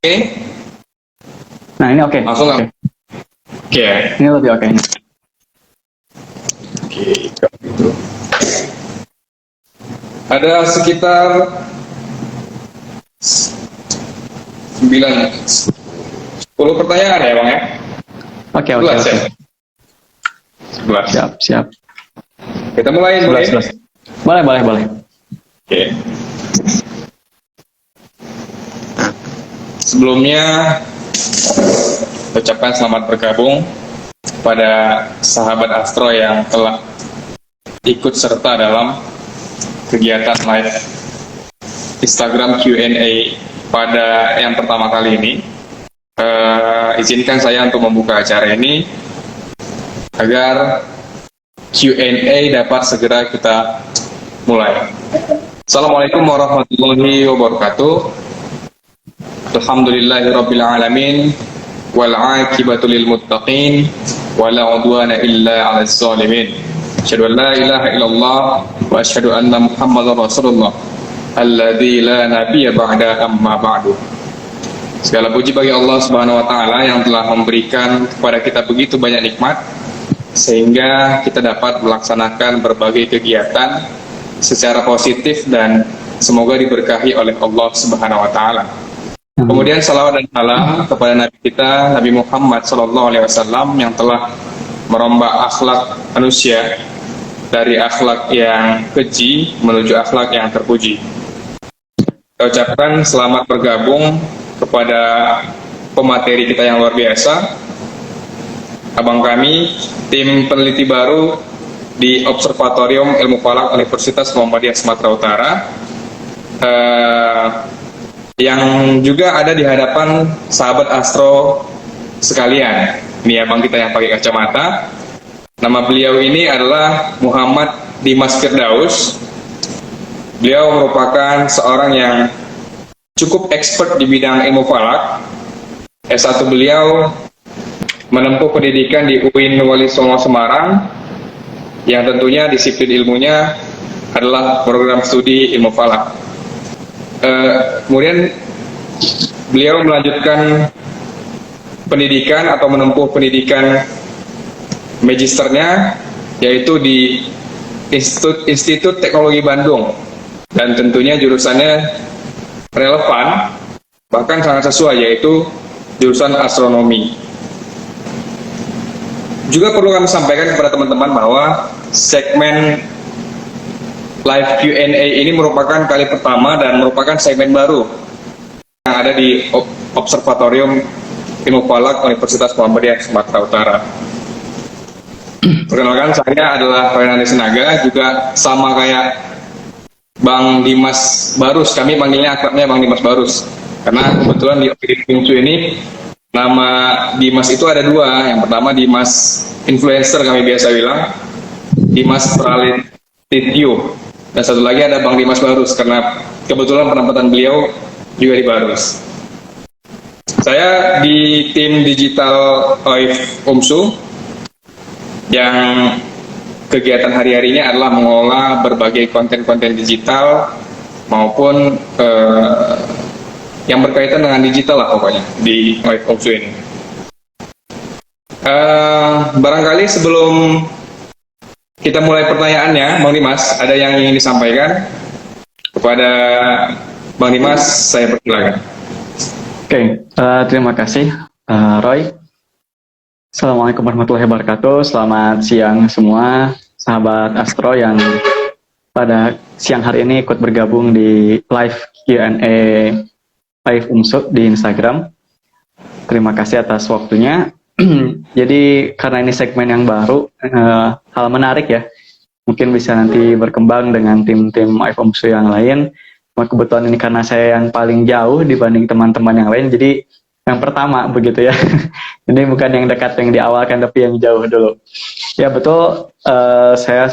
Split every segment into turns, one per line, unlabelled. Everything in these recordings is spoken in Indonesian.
Oke,
Nah, ini oke.
langsung
Oke.
Oke.
Ini lebih oke.
Oke, kalau gitu. Ada sekitar 10 pertanyaan ya, Bang ya?
Oke.
11 ya? 11.
Siap.
Kita mulai dulu
11.
ya.
Boleh.
Oke. Sebelumnya, ucapkan selamat bergabung pada sahabat Astro yang telah ikut serta dalam kegiatan live Instagram Q&A pada yang pertama kali ini. Izinkan saya untuk membuka acara ini agar Q&A dapat segera kita mulai. Assalamualaikum warahmatullahi wabarakatuh. Alhamdulillahirabbil alamin wal 'aqibatu lil muttaqin wala 'udwana illa 'alal zalimin. Asyhadu an la ilaha illallah wa asyhadu anna Muhammadar Rasulullah alladzi la nabiyya ba'da amma ba'du. Segala puji bagi Allah Subhanahu wa taala yang telah memberikan kepada kita begitu banyak nikmat sehingga kita dapat melaksanakan berbagai kegiatan secara positif dan semoga diberkahi oleh Allah Subhanahu wa taala. Kemudian salawat dan salam kepada Nabi kita Nabi Muhammad SAW yang telah merombak akhlak manusia dari akhlak yang keji menuju akhlak yang terpuji. Kita ucapkan selamat bergabung kepada pemateri kita yang luar biasa, abang kami, tim peneliti baru di Observatorium Ilmu Falak Universitas Muhammadiyah Sumatera Utara, yang juga ada di hadapan sahabat Astro sekalian. Ini abang kita yang pakai kacamata. Nama beliau ini adalah Muhammad Dimas Firdaus. Beliau merupakan seorang yang cukup expert di bidang ilmu falak. S1 beliau menempuh pendidikan di UIN Wali Songo Semarang, yang tentunya disiplin ilmunya adalah program studi ilmu falak. Kemudian beliau melanjutkan pendidikan atau menempuh pendidikan magisternya yaitu di Institut Teknologi Bandung, dan tentunya jurusannya relevan bahkan sangat sesuai, yaitu jurusan astronomi. Juga perlu kami sampaikan kepada teman-teman bahwa segmen live Q&A ini merupakan kali pertama dan merupakan segmen baru yang ada di Observatorium Ilmu Falak Universitas Muhammadiyah Sumatera Utara. Perkenalkan, saya adalah Renaldi Sinaga, juga sama kayak Bang Dimas Barus, kami panggilnya akrabnya Bang Dimas Barus, karena kebetulan di Opini ini nama Dimas itu ada dua. Yang pertama Dimas influencer kami biasa bilang, Dimas Pralititio, dan satu lagi ada Bang Dimas Barus karena kebetulan penempatan beliau juga di Barus. Saya di tim digital OIF UMSU yang kegiatan hari-harinya adalah mengelola berbagai konten-konten digital maupun yang berkaitan dengan digital lah pokoknya di OIF UMSU ini. Barangkali sebelum kita mulai pertanyaannya, Bang Dimas, ada yang ingin disampaikan kepada Bang Dimas, saya persilakan.
Oke, terima kasih Roy. Assalamualaikum warahmatullahi wabarakatuh. Selamat siang semua sahabat Astro yang pada siang hari ini ikut bergabung di live Q&A live UMSU di Instagram. Terima kasih atas waktunya. Jadi karena ini segmen yang baru, hal menarik ya, mungkin bisa nanti berkembang dengan tim-tim live UMSU yang lain. Kebetulan ini karena saya yang paling jauh dibanding teman-teman yang lain, jadi yang pertama begitu ya. Ini bukan yang dekat yang di awal kan, tapi yang jauh dulu. Ya betul, saya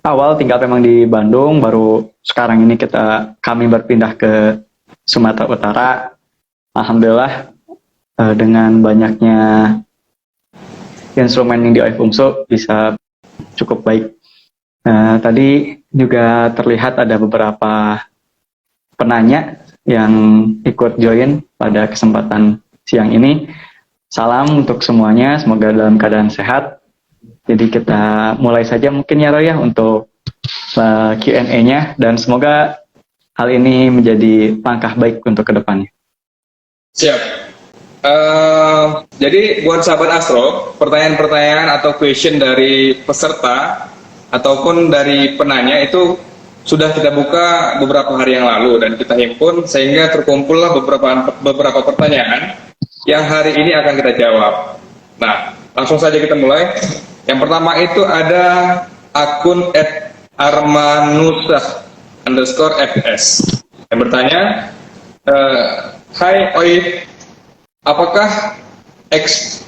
awal tinggal memang di Bandung, baru sekarang ini kami berpindah ke Sumatera Utara. Alhamdulillah dengan banyaknya instrumen yang di OIF UMSU bisa cukup baik. Tadi juga terlihat ada beberapa penanya yang ikut join pada kesempatan siang ini. Salam untuk semuanya, semoga dalam keadaan sehat. Jadi kita mulai saja mungkin ya Roy ya untuk Q&A-nya, dan semoga hal ini menjadi langkah baik untuk kedepannya.
Siap. Jadi buat sahabat Astro, pertanyaan-pertanyaan atau question dari peserta ataupun dari penanya itu sudah kita buka beberapa hari yang lalu dan kita himpun sehingga terkumpullah beberapa pertanyaan yang hari ini akan kita jawab. Nah, langsung saja kita mulai. Yang pertama itu ada akun @armanusah_fs yang bertanya, Hai Oif, apakah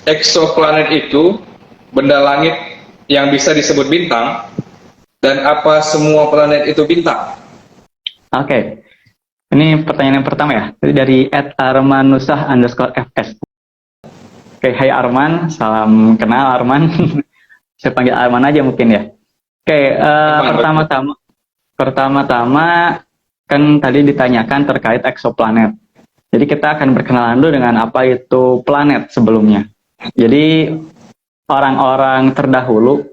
eksoplanet itu benda langit yang bisa disebut bintang? Dan apa semua planet itu bintang?
Oke. Ini pertanyaan yang pertama ya, dari @armanusah_fs. Oke, hai Arman, salam kenal Arman. Saya panggil Arman aja mungkin ya. Oke, pertama-tama kan tadi ditanyakan terkait eksoplanet. Jadi kita akan berkenalan dulu dengan apa itu planet sebelumnya. Jadi orang-orang terdahulu,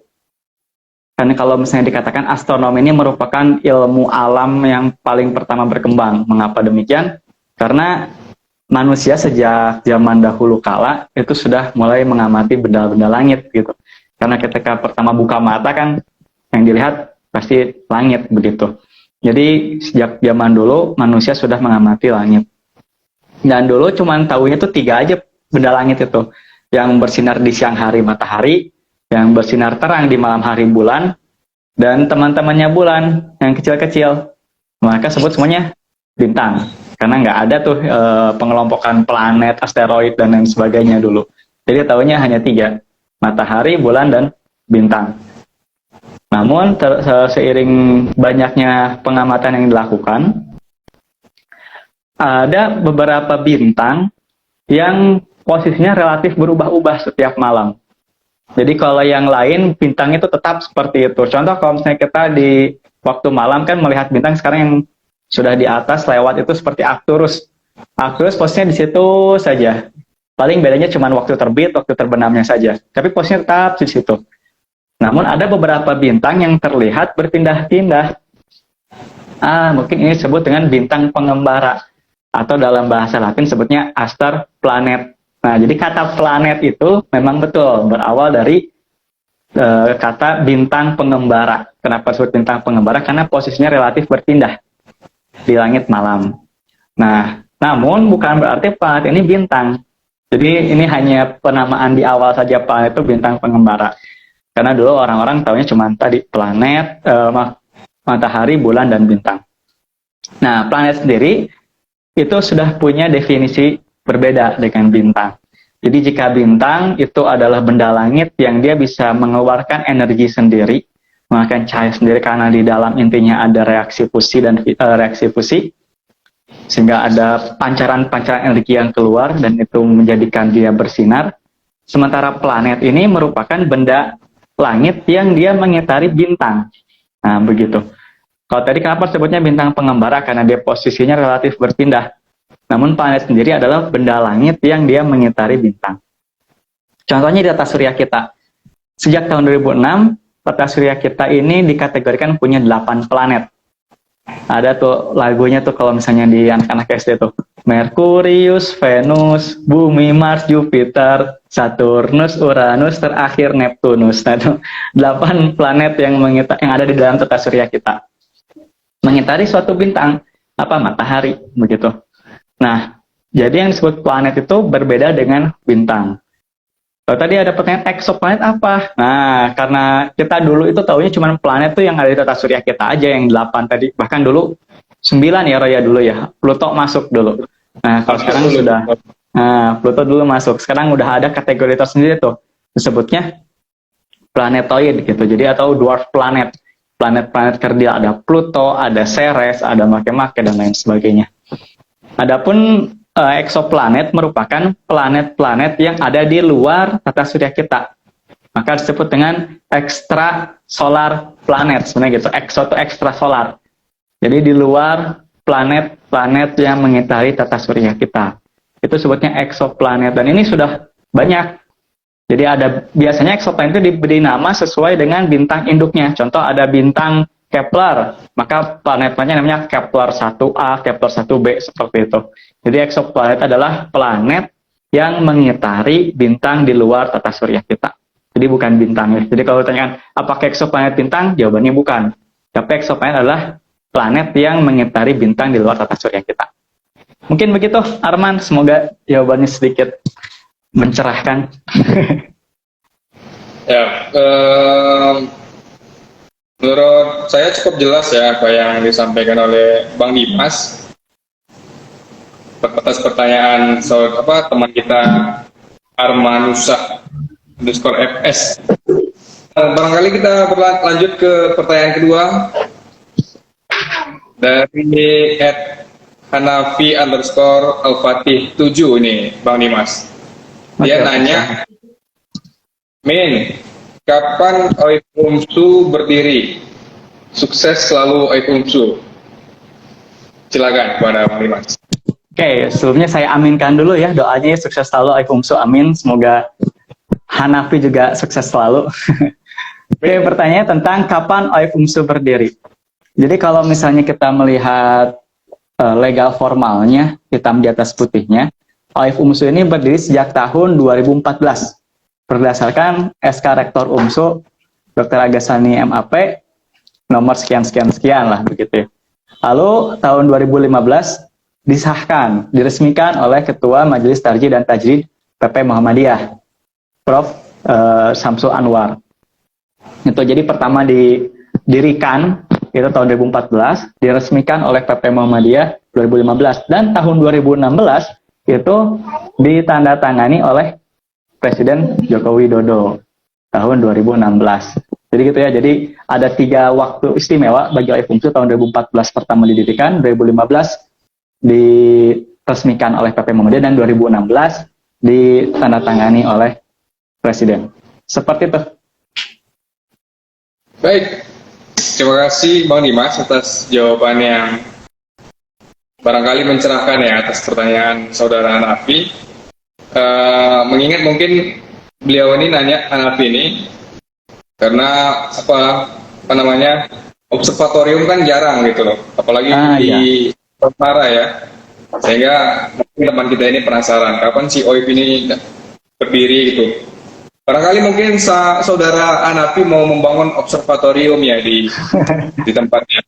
karena kalau misalnya dikatakan astronomi ini merupakan ilmu alam yang paling pertama berkembang. Mengapa demikian? Karena manusia sejak zaman dahulu kala itu sudah mulai mengamati benda-benda langit gitu. Karena ketika pertama buka mata kan yang dilihat pasti langit begitu. Jadi sejak zaman dulu manusia sudah mengamati langit. Dan dulu cuman tahunya tuh 3 aja benda langit itu. Yang bersinar di siang hari matahari, yang bersinar terang di malam hari bulan, dan teman-temannya bulan yang kecil-kecil. Mereka sebut semuanya bintang. Karena nggak ada tuh pengelompokan planet, asteroid, dan lain sebagainya dulu. Jadi tahunya hanya 3, matahari, bulan, dan bintang. Namun seiring banyaknya pengamatan yang dilakukan, ada beberapa bintang yang posisinya relatif berubah-ubah setiap malam. Jadi kalau yang lain bintang itu tetap seperti itu. Contoh kalau misalnya kita di waktu malam kan melihat bintang sekarang yang sudah di atas lewat itu seperti Arcturus. Arcturus posisinya di situ saja. Paling bedanya cuma waktu terbit, waktu terbenamnya saja. Tapi posisinya tetap di situ. Namun ada beberapa bintang yang terlihat berpindah-pindah. Mungkin ini disebut dengan bintang pengembara. Atau dalam bahasa Latin sebutnya aster planet. Nah, jadi kata planet itu memang betul berawal dari kata bintang pengembara. Kenapa disebut bintang pengembara? Karena posisinya relatif berpindah di langit malam. Nah, namun bukan berarti planet ini bintang. Jadi ini hanya penamaan di awal saja, planet itu bintang pengembara. Karena dulu orang-orang taunya cuma tadi planet, matahari, bulan, dan bintang. Nah, planet sendiri itu sudah punya definisi berbeda dengan bintang. Jadi jika bintang itu adalah benda langit yang dia bisa mengeluarkan energi sendiri, mengeluarkan cahaya sendiri karena di dalam intinya ada reaksi fusi dan reaksi fusi, sehingga ada pancaran-pancaran energi yang keluar dan itu menjadikan dia bersinar. Sementara planet ini merupakan benda langit yang dia mengitari bintang. Nah, begitu. Kalau tadi kenapa sebutnya bintang pengembara? Karena dia posisinya relatif berpindah. Namun planet sendiri adalah benda langit yang dia mengitari bintang. Contohnya di tata surya kita. Sejak tahun 2006, tata surya kita ini dikategorikan punya 8 planet. Ada tuh lagunya tuh kalau misalnya di anak-anak SD tuh. Merkurius, Venus, Bumi, Mars, Jupiter, Saturnus, Uranus, terakhir Neptunus. Nah, itu 8 planet yang ada di dalam tata surya kita. Mengitari suatu bintang, matahari, begitu. Nah, jadi yang disebut planet itu berbeda dengan bintang. Kalau tadi ada pertanyaan eksoplanet apa? Nah, karena kita dulu itu taunya cuma planet tuh yang ada di tata surya kita aja yang 8 tadi. Bahkan dulu 9 ya Roya dulu ya. Pluto masuk dulu. Nah, kalau sekarang sudah Pluto dulu masuk. Sekarang udah ada kategori tersendiri tuh. Disebutnya planetoid gitu. Jadi atau dwarf planet. Planet-planet kerdil, ada Pluto, ada Ceres, ada Makemake dan lain sebagainya. Adapun eksoplanet merupakan planet-planet yang ada di luar tata surya kita. Maka disebut dengan extra solar planet. Sebenarnya gitu, exo itu extra solar. Jadi di luar planet-planet yang mengitari tata surya kita. Itu sebutnya eksoplanet, dan ini sudah banyak. Jadi ada biasanya eksoplanet itu diberi nama sesuai dengan bintang induknya. Contoh ada bintang Kepler, maka planet-planetnya namanya Kepler 1a, Kepler 1b, seperti itu. Jadi eksoplanet adalah planet yang mengitari bintang di luar tata surya kita. Jadi bukan bintangnya. Jadi kalau ditanyakan apakah eksoplanet bintang, jawabannya bukan. Tapi eksoplanet adalah planet yang mengitari bintang di luar tata surya kita. Mungkin begitu, Arman. Semoga jawabannya sedikit mencerahkan.
Ya, menurut saya cukup jelas ya apa yang disampaikan oleh Bang Dimas atas pertanyaan teman kita Armanusa _FS. Barangkali kita berlanjut ke pertanyaan kedua dari @Hanafi _Al-Fatih 7 ini, Bang Dimas. Dia nanya, Min, kapan Oifumsu berdiri? Sukses selalu Oifumsu. Silakan kepada Bang Dimas.
Oke, sebelumnya saya aminkan dulu ya doanya, sukses selalu Oifumsu, amin. Semoga Hanafi juga sukses selalu. Oke, pertanyaannya tentang kapan Oifumsu berdiri. Jadi kalau misalnya kita melihat legal formalnya, hitam di atas putihnya, Oifumsu ini berdiri sejak tahun 2014 berdasarkan SK Rektor UMSU Dr. Agasani MAP nomor sekian lah begitu ya. Lalu tahun 2015 disahkan, diresmikan oleh Ketua Majelis Tarjih dan Tajrid PP Muhammadiyah, Prof. Syamsul Anwar. Itu jadi pertama didirikan itu tahun 2014, diresmikan oleh PP Muhammadiyah 2015, dan tahun 2016 itu ditandatangani oleh Presiden Joko Widodo tahun 2016. Jadi gitu ya, jadi ada 3 waktu istimewa bagi Oifumsu. Tahun 2014 pertama didirikan, 2015 diresmikan oleh PP Muhammadiyah, dan 2016 ditandatangani oleh Presiden. Seperti itu.
Baik, terima kasih Bang Dimas atas jawaban yang barangkali mencerahkan ya atas pertanyaan saudara Hanafi. Mengingat mungkin beliau ini nanya, Hanafi ini, karena apa namanya, observatorium kan jarang gitu loh, apalagi di Nusantara ya, sehingga mungkin teman kita ini penasaran kapan si OIF ini berdiri gitu. Barangkali mungkin saudara Hanafi mau membangun observatorium ya di tempatnya.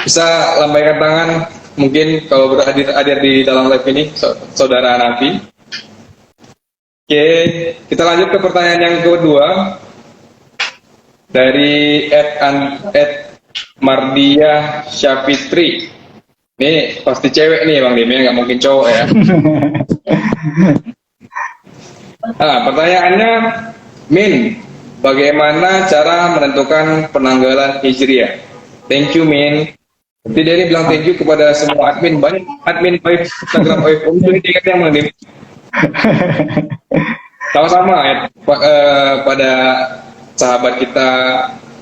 Bisa lambaikan tangan mungkin kalau berhadir di dalam live ini saudara Hanafi. Oke, kita lanjut ke pertanyaan yang kedua dari Mardia Syafitri. Ini pasti cewek nih Bang Dim, nggak mungkin cowok ya. Pertanyaannya, Min, bagaimana cara menentukan penanggalan Hijriah? Thank you, Min. Jadi dia ini bilang thank you kepada semua admin, banyak admin OIF, Instagram OIF, ini tiketnya Bang Dim. Sama-sama ya, pada sahabat kita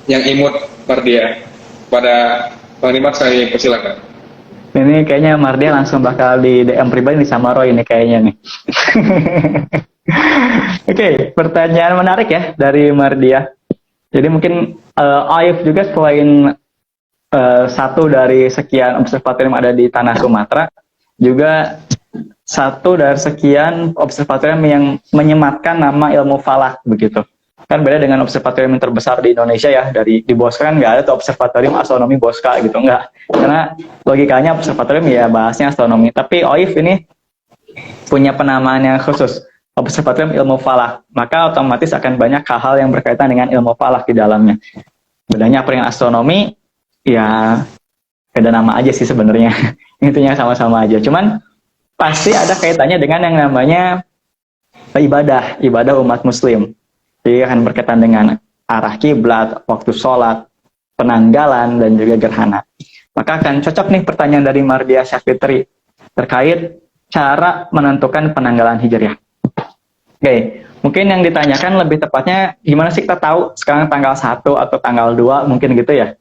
yang imut Mardia. Pada Bang Dimas saya persilakan.
Ini kayaknya Mardia langsung bakal di DM pribadi sama Roy ini kayaknya nih. Oke, pertanyaan menarik ya dari Mardia. Jadi mungkin OIF juga selain satu dari sekian observatorium ada di tanah Sumatera, juga satu dari sekian observatorium yang menyematkan nama ilmu falak begitu. Kan beda dengan observatorium yang terbesar di Indonesia ya, di Bosca kan nggak ada tuh observatorium astronomi Bosca gitu, nggak. Karena logikanya observatorium ya bahasnya astronomi. Tapi OIF ini punya penamaan yang khusus, observatorium ilmu falak. Maka otomatis akan banyak hal-hal yang berkaitan dengan ilmu falak di dalamnya. Bedanya apa dengan astronomi? Ya beda nama aja sih sebenarnya. Intinya sama-sama aja. Cuman pasti ada kaitannya dengan yang namanya ibadah umat muslim. Jadi akan berkaitan dengan arah kiblat, waktu sholat, penanggalan, dan juga gerhana. Maka akan cocok nih pertanyaan dari Mardia Syafitri terkait cara menentukan penanggalan Hijriah. Oke, mungkin yang ditanyakan lebih tepatnya gimana sih kita tahu sekarang tanggal 1 atau tanggal 2 mungkin gitu ya.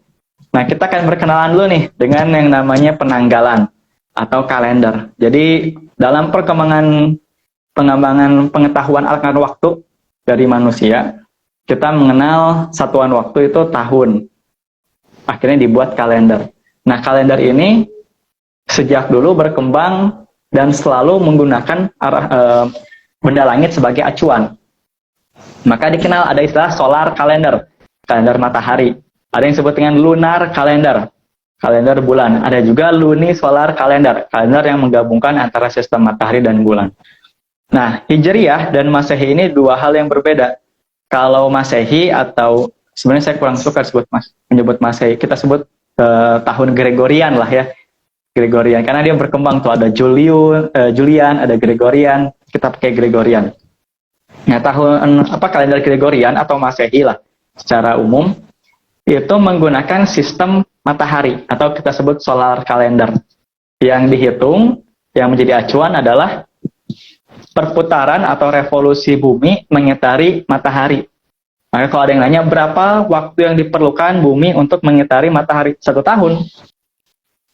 Nah, kita akan berkenalan dulu nih dengan yang namanya penanggalan atau kalender. Jadi, dalam pengembangan pengetahuan akan waktu dari manusia, kita mengenal satuan waktu itu tahun. Akhirnya dibuat kalender. Nah, kalender ini sejak dulu berkembang dan selalu menggunakan benda langit sebagai acuan. Maka dikenal ada istilah solar kalender, kalender matahari. Ada yang disebut dengan lunar kalender, kalender bulan. Ada juga lunisolar kalender, kalender yang menggabungkan antara sistem matahari dan bulan. Nah, Hijriyah dan Masehi ini dua hal yang berbeda. Kalau Masehi atau sebenarnya saya kurang suka menyebut Masehi, kita sebut tahun Gregorian lah ya. Gregorian, karena dia berkembang tuh ada Julian, ada Gregorian, kita pakai Gregorian. Nah, kalender Gregorian atau Masehi lah secara umum itu menggunakan sistem matahari atau kita sebut solar calendar. Yang dihitung, yang menjadi acuan adalah perputaran atau revolusi bumi mengitari matahari. Maka kalau ada yang nanya berapa waktu yang diperlukan bumi untuk mengitari matahari 1 tahun,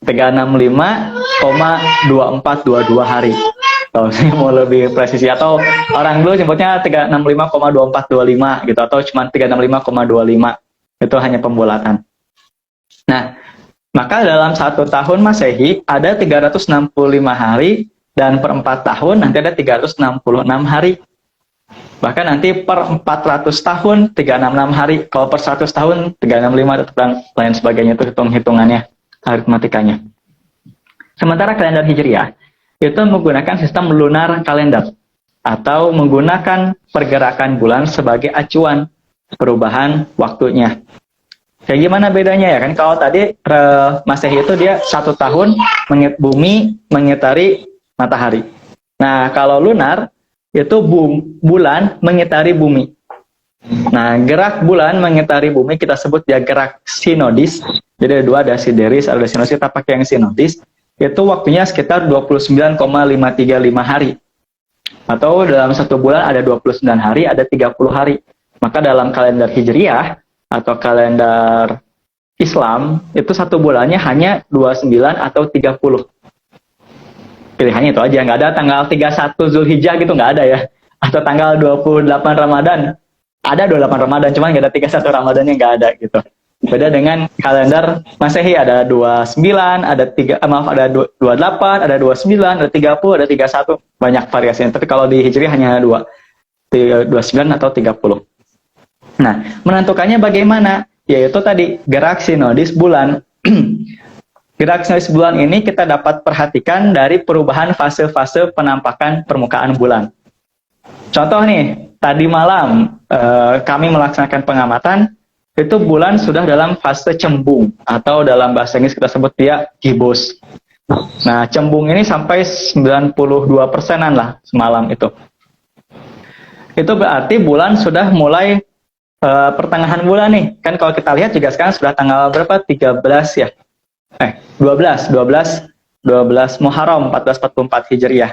365,2422 hari. Kalau saya mau lebih presisi, atau orang dulu sebutnya 365,2425 gitu, atau cuma 365,25. Itu hanya pembulatan. Nah, maka dalam 1 tahun Masehi ada 365 hari, dan per 4 tahun nanti ada 366 hari. Bahkan nanti per 400 tahun 366 hari. Kalau per 100 tahun 365 dan lain sebagainya, itu hitung-hitungannya, aritmatikanya. Sementara kalender Hijriyah itu menggunakan sistem lunar kalender atau menggunakan pergerakan bulan sebagai acuan perubahan waktunya. Kayak gimana bedanya ya kan? Kalau tadi Masehi itu dia 1 tahun bumi mengitari matahari. Nah, kalau lunar itu bulan mengitari bumi. Nah, gerak bulan mengitari bumi kita sebut dia gerak sinodis. Jadi ada dua, ada sideris, ada sinodis. Kita pakai yang sinodis. Itu waktunya sekitar 29,535 hari. Atau dalam 1 bulan ada 29 hari, ada 30 hari. Maka dalam kalender Hijriyah atau kalender Islam, itu 1 bulannya hanya 29 atau 30. Pilihannya itu aja, nggak ada tanggal 31 Zulhijjah gitu, nggak ada ya. Atau tanggal 28 Ramadan. Ada 28 Ramadan, cuman nggak ada 31 Ramadannya, nggak ada gitu. Beda dengan kalender Masehi, ada 29, ada 28, ada 29, ada 30, ada 31. Banyak variasinya, tapi kalau di Hijriah hanya 29 atau 30. Nah, menentukannya bagaimana? Yaitu tadi, gerak sinodis bulan. Gerak sinodis bulan ini kita dapat perhatikan dari perubahan fase-fase penampakan permukaan bulan. Contoh nih, tadi malam kami melaksanakan pengamatan, itu bulan sudah dalam fase cembung, atau dalam bahasa Inggris kita sebut dia gibbous. Nah, cembung ini sampai 92%-an lah semalam itu. Itu berarti bulan sudah mulai pertengahan bulan nih. Kan kalau kita lihat juga sekarang sudah tanggal berapa? 13 ya? 12 Muharram 1444 Hijriah.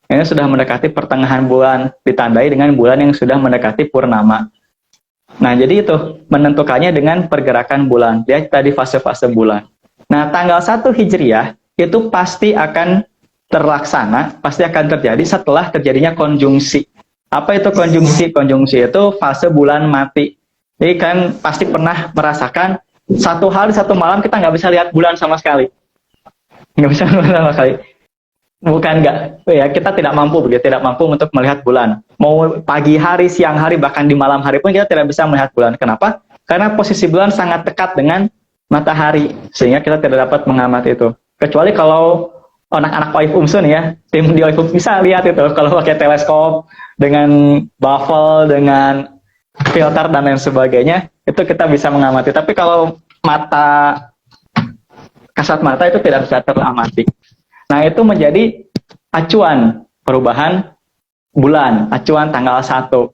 Ini sudah mendekati pertengahan bulan, ditandai dengan bulan yang sudah mendekati purnama. Nah, jadi itu menentukannya dengan pergerakan bulan. Lihat tadi fase-fase bulan. Nah, tanggal 1 Hijriah itu pasti akan terlaksana, pasti akan terjadi setelah terjadinya konjungsi. Apa itu konjungsi? Konjungsi itu fase bulan mati. Jadi kan pasti pernah merasakan 1 hari 1 malam kita nggak bisa lihat bulan sama sekali. Nggak bisa lihat sama sekali. Bukan nggak, ya kita tidak mampu begitu, tidak mampu untuk melihat bulan. Mau pagi hari, siang hari, bahkan di malam hari pun kita tidak bisa melihat bulan. Kenapa? Karena posisi bulan sangat dekat dengan matahari, sehingga kita tidak dapat mengamati itu. Kecuali kalau anak-anak Waif Umsun ya, tim di Waif bisa lihat itu kalau pakai teleskop dengan baffle, dengan filter dan lain sebagainya, itu kita bisa mengamati. Tapi kalau kasat mata itu tidak bisa teramati. Nah, itu menjadi acuan perubahan bulan, acuan tanggal 1.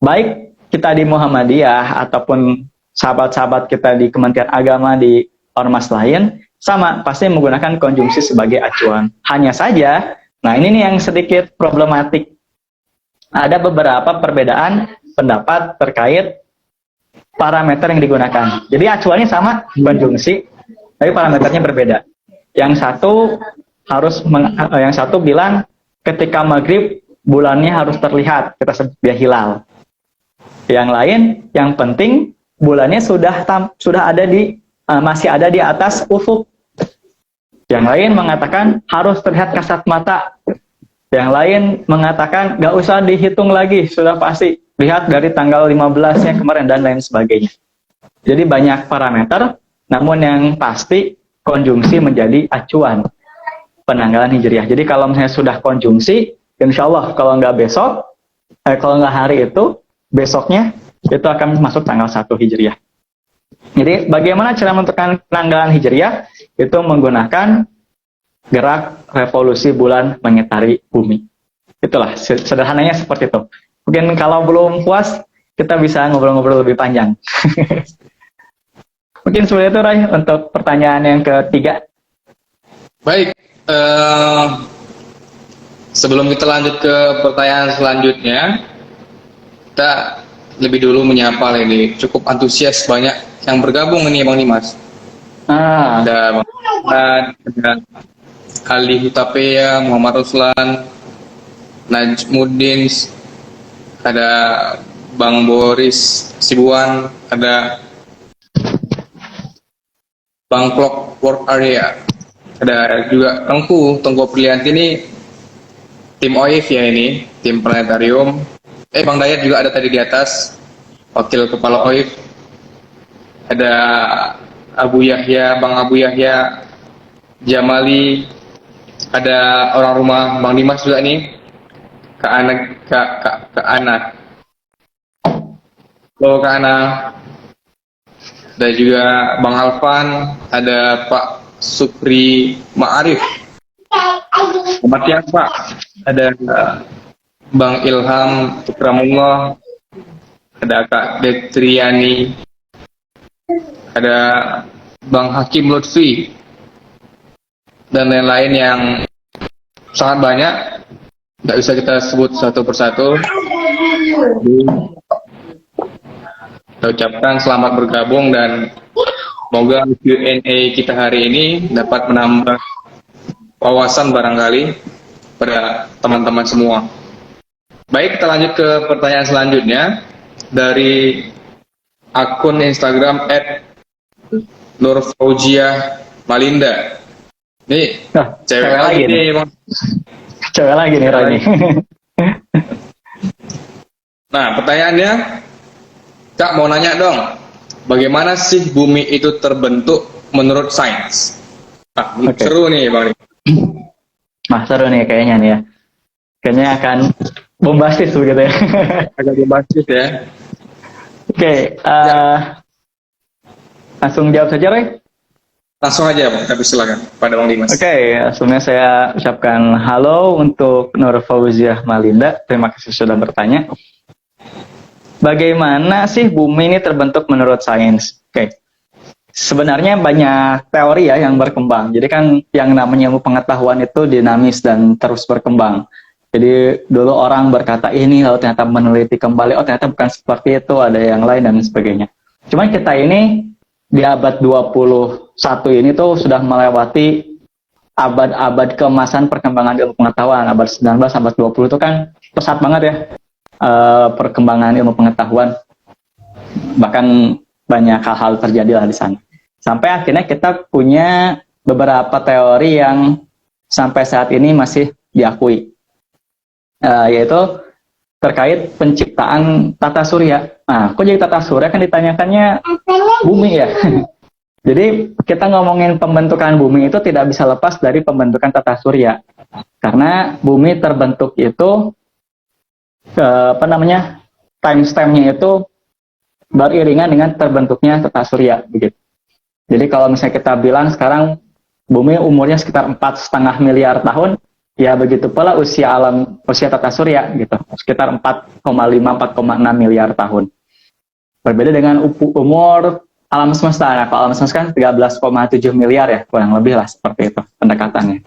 Baik kita di Muhammadiyah ataupun sahabat-sahabat kita di Kementerian Agama, di ormas lain, sama, pasti menggunakan konjungsi sebagai acuan. Hanya saja, nah ini nih yang sedikit problematik. Ada beberapa perbedaan pendapat terkait parameter yang digunakan. Jadi acuannya sama, konjungsi, tapi parameternya berbeda. Yang satu bilang ketika maghrib bulannya harus terlihat, kita sebut dia hilal. Yang lain, yang penting bulannya sudah ada masih ada di atas ufuk. Yang lain mengatakan harus terlihat kasat mata. Yang lain mengatakan nggak usah dihitung lagi, sudah pasti lihat dari tanggal 15-nya kemarin dan lain sebagainya. Jadi banyak parameter, namun yang pasti konjungsi menjadi acuan penanggalan hijriah. Jadi kalau misalnya sudah konjungsi, insya Allah kalau nggak besok, kalau nggak hari itu, besoknya itu akan masuk tanggal 1 hijriah. Jadi bagaimana cara menentukan penanggalan hijriah? Itu menggunakan gerak revolusi bulan mengitari bumi. Itulah sederhananya seperti itu. Mungkin kalau belum puas, kita bisa ngobrol-ngobrol lebih panjang. Mungkin seperti itu, Ray, untuk pertanyaan yang ketiga.
Baik, sebelum kita lanjut ke pertanyaan selanjutnya, kita lebih dulu menyapa ini. Cukup antusias banyak yang bergabung ini Bang Dimas. Ada Bang Ahmad, ada Ali Hutapea, Muhammad Ruslan, Najmuddin, ada Bang Boris Sibuan, ada Bang Clockwork Area, ada juga Tengku Aprilianti ini tim OIF ya, ini tim planetarium. Bang Dayat juga ada tadi di atas, wakil kepala OIF. Ada Bang Abu Yahya Jamali, ada orang rumah Bang Dimas juga nih, Kak Ana. Halo Kak Ana. Ada juga Bang Alvan, ada Pak Supri Ma'arif. Selamat siang Pak. Ada Bang Ilham Tukramullah, ada Kak Detriani, ada Bang Hakim Lutfi, dan lain-lain yang sangat banyak, nggak bisa kita sebut satu persatu. Kita ucapkan selamat bergabung dan semoga Q&A kita hari ini dapat menambah wawasan barangkali pada teman-teman semua. Baik, kita lanjut ke pertanyaan selanjutnya dari akun Instagram @nurfauziah_malinda. Nih, cewek lagi nih, Bang.
Cewek lagi nih, Ray.
Nah, pertanyaannya, Kak mau nanya dong, bagaimana sih bumi itu terbentuk menurut sains? Seru nih, Bang.
Seru nih kayaknya nih ya. Kayaknya akan bombastis begitu ya.
Agak bombastis ya.
Langsung jawab saja, Ray.
Langsung aja Bang, tapi silakan pada Bang Dimas.
Sebelumnya saya ucapkan halo untuk Nur Fauziah Malinda. Terima kasih sudah bertanya. Bagaimana sih bumi ini terbentuk menurut sains? Sebenarnya banyak teori ya yang berkembang. Jadi kan yang namanya ilmu pengetahuan itu dinamis dan terus berkembang. Jadi dulu orang berkata ini, lalu ternyata meneliti kembali, oh ternyata bukan seperti itu, ada yang lain dan sebagainya. Cuman kita ini di abad 21 ini tuh sudah melewati abad-abad keemasan perkembangan ilmu pengetahuan. Abad 19, abad 20 itu kan pesat banget ya perkembangan ilmu pengetahuan. Bahkan banyak hal-hal terjadi lah di sana. Sampai akhirnya kita punya beberapa teori yang sampai saat ini masih diakui. Yaitu terkait penciptaan tata surya. Nah, kok jadi tata surya kan ditanyakannya bumi ya. Jadi kita ngomongin pembentukan bumi itu tidak bisa lepas dari pembentukan tata surya. Karena bumi terbentuk itu timestamp-nya itu beriringan dengan terbentuknya tata surya begitu. Jadi kalau misalnya kita bilang sekarang bumi umurnya sekitar 4,5 miliar tahun, ya begitu pula usia tata surya gitu, sekitar 4,5-4,6 miliar tahun. Berbeda dengan umur alam semesta. Nah, kalau alam semesta kan 13,7 miliar ya, kurang lebih lah seperti itu pendekatannya.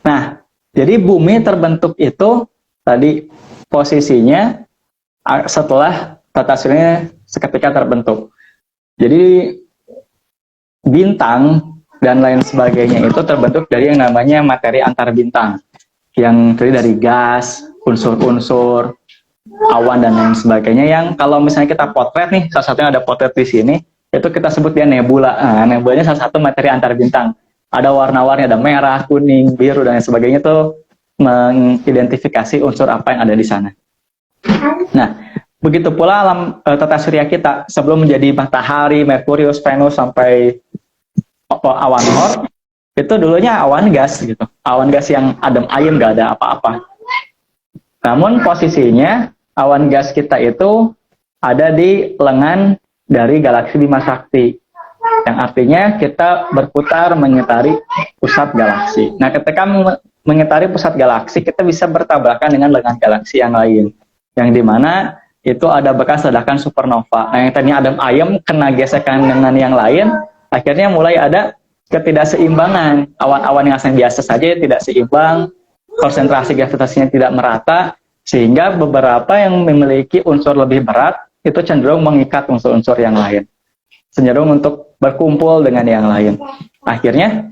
Nah, jadi bumi terbentuk itu tadi posisinya setelah tata suryanya seketika terbentuk. Jadi bintang dan lain sebagainya itu terbentuk dari yang namanya materi antar bintang, yang terdiri dari gas, unsur-unsur, awan dan lain sebagainya. Yang kalau misalnya kita potret nih, salah satunya ada potret di sini, itu kita sebut dia nebula. Nah, nebulanya salah satu materi antar bintang. Ada warna-warni, ada merah, kuning, biru dan lain sebagainya, itu mengidentifikasi unsur apa yang ada di sana. Nah, begitu pula alam tata surya kita sebelum menjadi matahari, Merkurius, Venus sampai awan Oort, itu dulunya awan gas gitu. Awan gas yang adem ayem, gak ada apa-apa. Namun posisinya awan gas kita itu ada di lengan dari galaksi Bima Sakti, yang artinya kita berputar mengitari pusat galaksi. Nah, ketika mengitari pusat galaksi, kita bisa bertabrakan dengan lengan galaksi yang lain, yang dimana itu ada bekas ledakan supernova. Nah, yang tadinya adem ayem kena gesekan dengan yang lain, akhirnya mulai ada ketidakseimbangan. Awan-awan yang asalnya biasa saja tidak seimbang, konsentrasi gravitasinya tidak merata, sehingga beberapa yang memiliki unsur lebih berat itu cenderung mengikat unsur-unsur yang lain, cenderung untuk berkumpul dengan yang lain. Akhirnya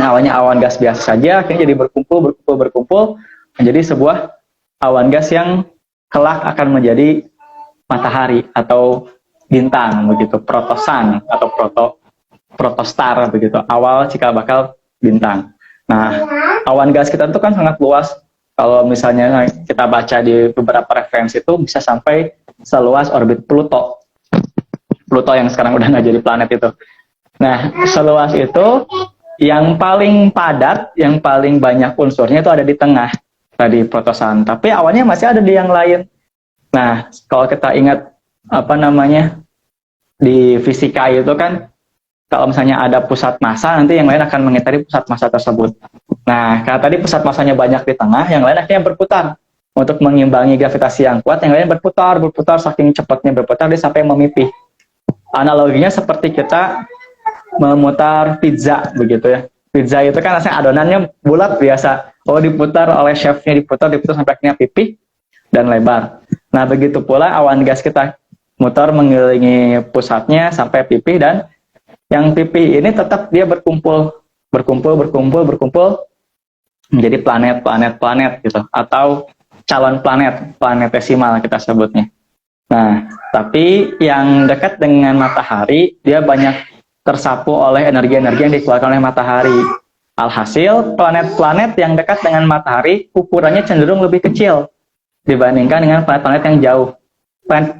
awalnya awan gas biasa saja, akhirnya jadi berkumpul menjadi sebuah awan gas yang kelak akan menjadi matahari atau bintang begitu, protosun atau protostar begitu, awal cikal bakal bintang. Nah, awan gas kita itu kan sangat luas. Kalau misalnya kita baca di beberapa referensi itu bisa sampai seluas orbit Pluto. Pluto yang sekarang udah nggak jadi planet itu. Nah, seluas itu yang paling padat, yang paling banyak unsurnya itu ada di tengah tadi protosun. Tapi awalnya masih ada di yang lain. Nah, kalau kita ingat apa namanya di fisika itu kan, kalau misalnya ada pusat massa, nanti yang lain akan mengitari pusat massa tersebut. Nah, karena tadi pusat massanya banyak di tengah, yang lain akhirnya berputar. Untuk mengimbangi gravitasi yang kuat, yang lain berputar, saking cepatnya berputar, dia sampai memipih. Analoginya seperti kita memutar pizza, begitu ya. Pizza itu kan rasanya adonannya bulat biasa. Oh, diputar oleh chefnya, diputar sampai akhirnya pipih dan lebar. Nah, begitu pula awan gas kita mutar mengelilingi pusatnya sampai pipih, dan yang pipih ini tetap dia berkumpul menjadi planet gitu, atau calon planetesimal kita sebutnya. Nah, tapi yang dekat dengan matahari dia banyak tersapu oleh energi-energi yang dikeluarkan oleh matahari. Alhasil planet-planet yang dekat dengan matahari ukurannya cenderung lebih kecil dibandingkan dengan planet-planet yang jauh.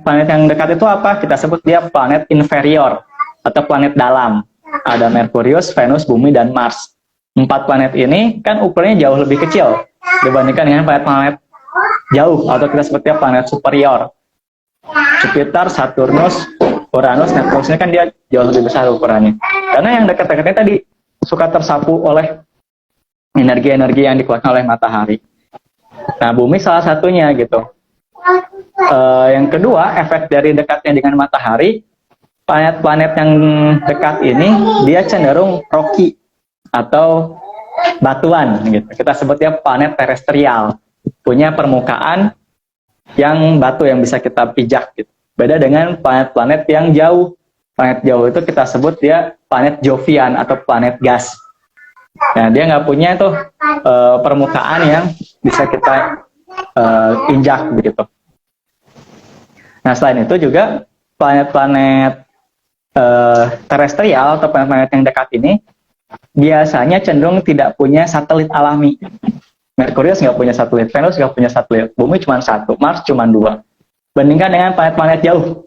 Planet yang dekat itu apa? Kita sebut dia planet inferior atau planet dalam. Ada Merkurius, Venus, Bumi, dan Mars. 4 planet ini kan ukurannya jauh lebih kecil dibandingkan dengan planet-planet jauh, atau kita sebutnya planet superior. Jupiter, Saturnus, Uranus, Neptunus ini kan dia jauh lebih besar ukurannya. Karena yang dekat-dekatnya tadi suka tersapu oleh energi-energi yang dikeluarkan oleh matahari. Nah, Bumi salah satunya gitu. Yang kedua, efek dari dekatnya dengan matahari, planet-planet yang dekat ini dia cenderung rocky atau batuan gitu. Kita sebutnya planet terestrial, punya permukaan yang batu yang bisa kita pijak gitu. Beda dengan planet-planet yang jauh. Planet jauh itu kita sebut dia planet Jovian atau planet gas. Nah, dia nggak punya tuh permukaan yang bisa kita injak begitu. Nah, selain itu juga planet-planet terestrial atau planet-planet yang dekat ini biasanya cenderung tidak punya satelit alami. Merkurius nggak punya satelit, Venus nggak punya satelit, Bumi cuma 1, Mars cuma 2. Bandingkan dengan planet-planet jauh,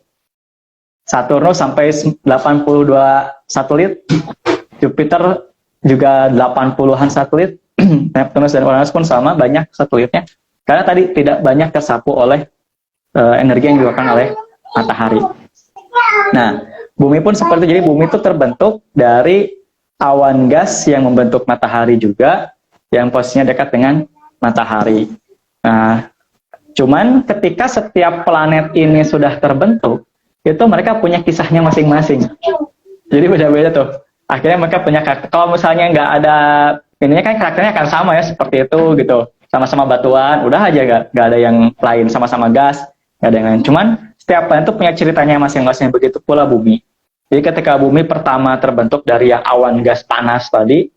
Saturnus sampai 82 satelit, Jupiter juga 80-an satelit, Neptunus dan Uranus pun sama banyak satelitnya, karena tadi tidak banyak tersapu oleh energi yang dikeluarkan oleh matahari. Nah, Bumi pun seperti itu. Jadi Bumi itu terbentuk dari awan gas yang membentuk matahari juga, yang posisinya dekat dengan matahari. Nah, cuman ketika setiap planet ini sudah terbentuk, itu mereka punya kisahnya masing-masing. Jadi beda-beda tuh. Akhirnya mereka punya karakter. Kalau misalnya nggak ada ininya kan karakternya akan sama ya, seperti itu gitu. Sama-sama batuan, udah aja nggak ada yang lain. Sama-sama gas, nggak ada yang lain. Cuman setiap planet itu punya ceritanya masing-masing, begitu pula bumi. Jadi ketika bumi pertama terbentuk dari yang awan gas panas tadi,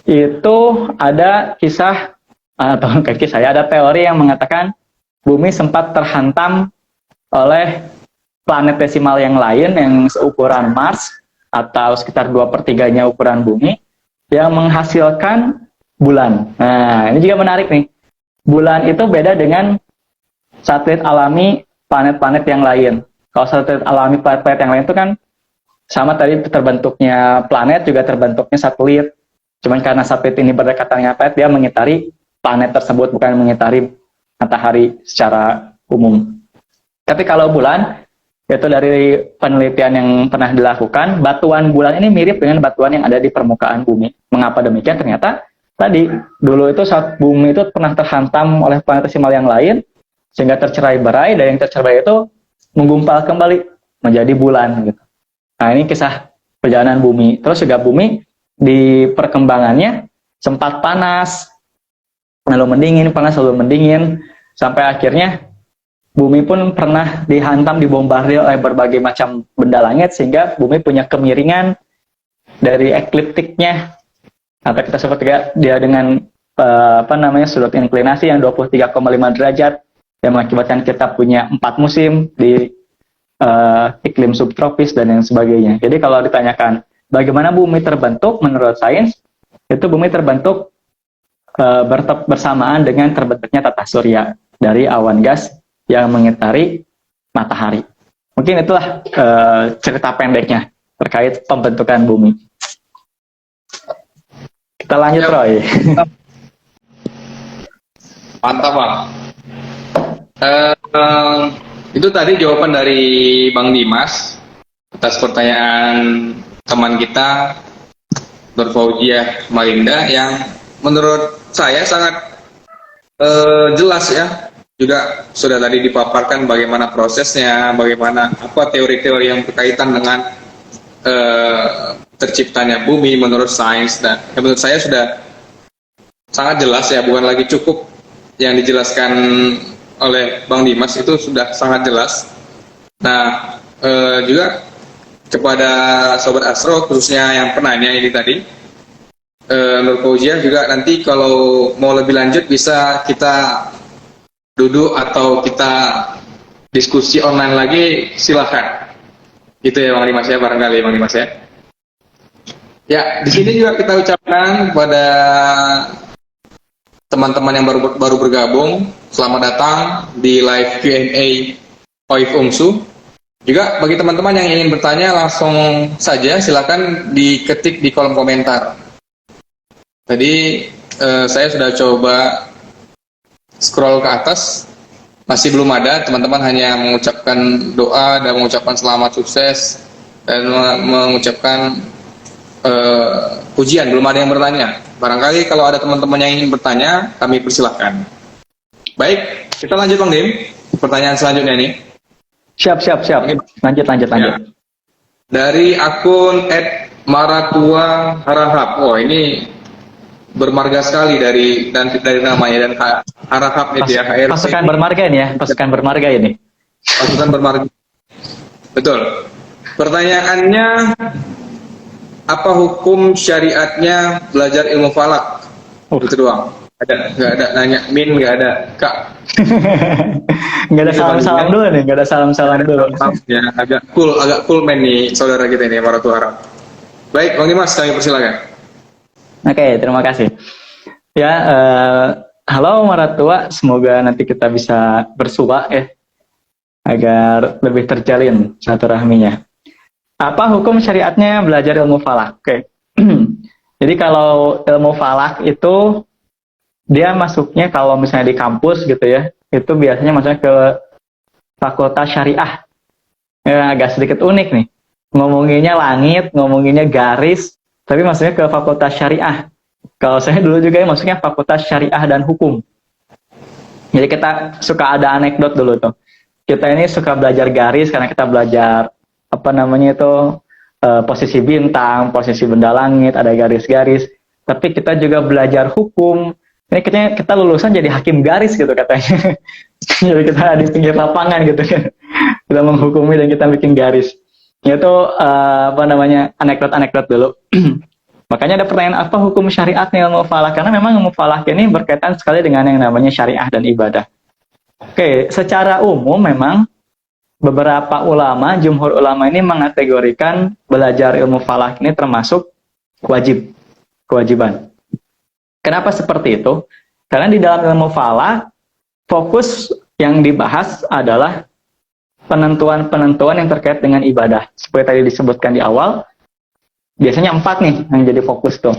itu ada kisah, atau bukan kisah ya, ada teori yang mengatakan bumi sempat terhantam oleh planet desimal yang lain yang seukuran Mars, atau sekitar 2/3-nya ukuran bumi, yang menghasilkan bulan. Nah, ini juga menarik nih. Bulan itu beda dengan satelit alami planet-planet yang lain. Kalau satelit alami planet-planet yang lain itu kan sama tadi terbentuknya planet, juga terbentuknya satelit. Cuman karena satelit ini berdekatan dengan planet, dia mengitari planet tersebut, bukan mengitari matahari secara umum. Tapi kalau bulan, itu dari penelitian yang pernah dilakukan, batuan bulan ini mirip dengan batuan yang ada di permukaan bumi. Mengapa demikian? Ternyata tadi, dulu itu saat bumi itu pernah terhantam oleh planet desimal yang lain, sehingga tercerai-berai, dan yang tercerai itu menggumpal kembali menjadi bulan. Gitu. Nah, ini kisah perjalanan bumi. Terus juga bumi di perkembangannya sempat panas, lalu mendingin, panas, lalu mendingin, sampai akhirnya bumi pun pernah dihantam, dibombardir oleh berbagai macam benda langit, sehingga bumi punya kemiringan dari ekliptiknya, atau kita sebut dia dengan sudut inklinasi yang 23,5 derajat, yang mengakibatkan kita punya 4 musim di iklim subtropis dan yang sebagainya. Jadi kalau ditanyakan bagaimana bumi terbentuk, menurut sains, itu bumi terbentuk bersamaan dengan terbentuknya tata surya dari awan gas yang mengitari matahari. Mungkin itulah cerita pendeknya terkait pembentukan bumi. Kita lanjut, Roy.
Mantap, Bang. Itu tadi jawaban dari Bang Dimas atas pertanyaan teman kita Nur Fauziah Malinda, yang menurut saya sangat jelas ya. Juga sudah tadi dipaparkan bagaimana prosesnya, bagaimana apa teori-teori yang berkaitan dengan terciptanya bumi menurut sains, dan menurut saya sudah sangat jelas ya, bukan lagi cukup yang dijelaskan oleh Bang Dimas, itu sudah sangat jelas. Nah, juga kepada Sobat Astro, khususnya yang penanya ini tadi, Nur Fauziah, juga nanti kalau mau lebih lanjut bisa kita duduk atau kita diskusi online lagi, silahkan. Itu ya Bang Dimas ya, barangkali Bang Dimas ya. Ya, di sini juga kita ucapkan kepada teman-teman yang baru bergabung, selamat datang di live Q&A OIF UMSU. Juga bagi teman-teman yang ingin bertanya, langsung saja silakan diketik di kolom komentar. Tadi saya sudah coba scroll ke atas, masih belum ada. Teman-teman hanya mengucapkan doa dan mengucapkan selamat sukses dan mengucapkan pujian, belum ada yang bertanya. Barangkali kalau ada teman-teman yang ingin bertanya, kami persilahkan. Baik, kita lanjut Bang Dim, pertanyaan selanjutnya nih.
Siap. Lanjut.
Ya. Dari akun @maratua harahap. Oh, ini bermarga sekali dari namanya, dan harahap itu ya.
Pasukan bermarga ini ya, pasukan bermarga ini.
Pasukan bermarga. Betul. Pertanyaannya, apa hukum syariatnya belajar ilmu falak? Itu doang. Nggak ada nanya min, nggak ada kak.
Nggak ada salam-salam dulu nih, nggak ada salam-salam dulu.
Ya, agak cool man nih saudara kita ini, Maratua Harap. Baik, Bang Dimas, kami persilakan.
Oke, terima kasih. Ya, halo Maratua, semoga nanti kita bisa bersua ya, agar lebih terjalin silaturahminya. Apa hukum syariatnya belajar ilmu falak? Oke. Jadi kalau ilmu falak itu dia masuknya kalau misalnya di kampus gitu ya, itu biasanya masuknya ke fakultas syariah. Ya, agak sedikit unik nih. Ngomonginnya langit, ngomonginnya garis, tapi masuknya ke fakultas syariah. Kalau saya dulu juga masuknya fakultas syariah dan hukum. Jadi kita suka ada anekdot dulu tuh. Kita ini suka belajar garis karena kita belajar posisi bintang, posisi benda langit, ada garis-garis. Tapi kita juga belajar hukum, Ini kita lulusan jadi hakim garis gitu katanya. Jadi kita di pinggir lapangan gitu kan. Kita menghukumi dan kita bikin garis. Itu apa namanya, anekdot-anekdot dulu. Makanya ada pertanyaan, apa hukum syariat ilmu falak? Karena memang ilmu falak ini berkaitan sekali dengan yang namanya syariah dan ibadah. Oke, secara umum memang beberapa ulama, jumhur ulama ini mengategorikan belajar ilmu falak ini termasuk kewajiban. Kenapa seperti itu? Karena di dalam ilmu falak, fokus yang dibahas adalah penentuan-penentuan yang terkait dengan ibadah. Seperti tadi disebutkan di awal, biasanya 4 nih yang jadi fokus tuh.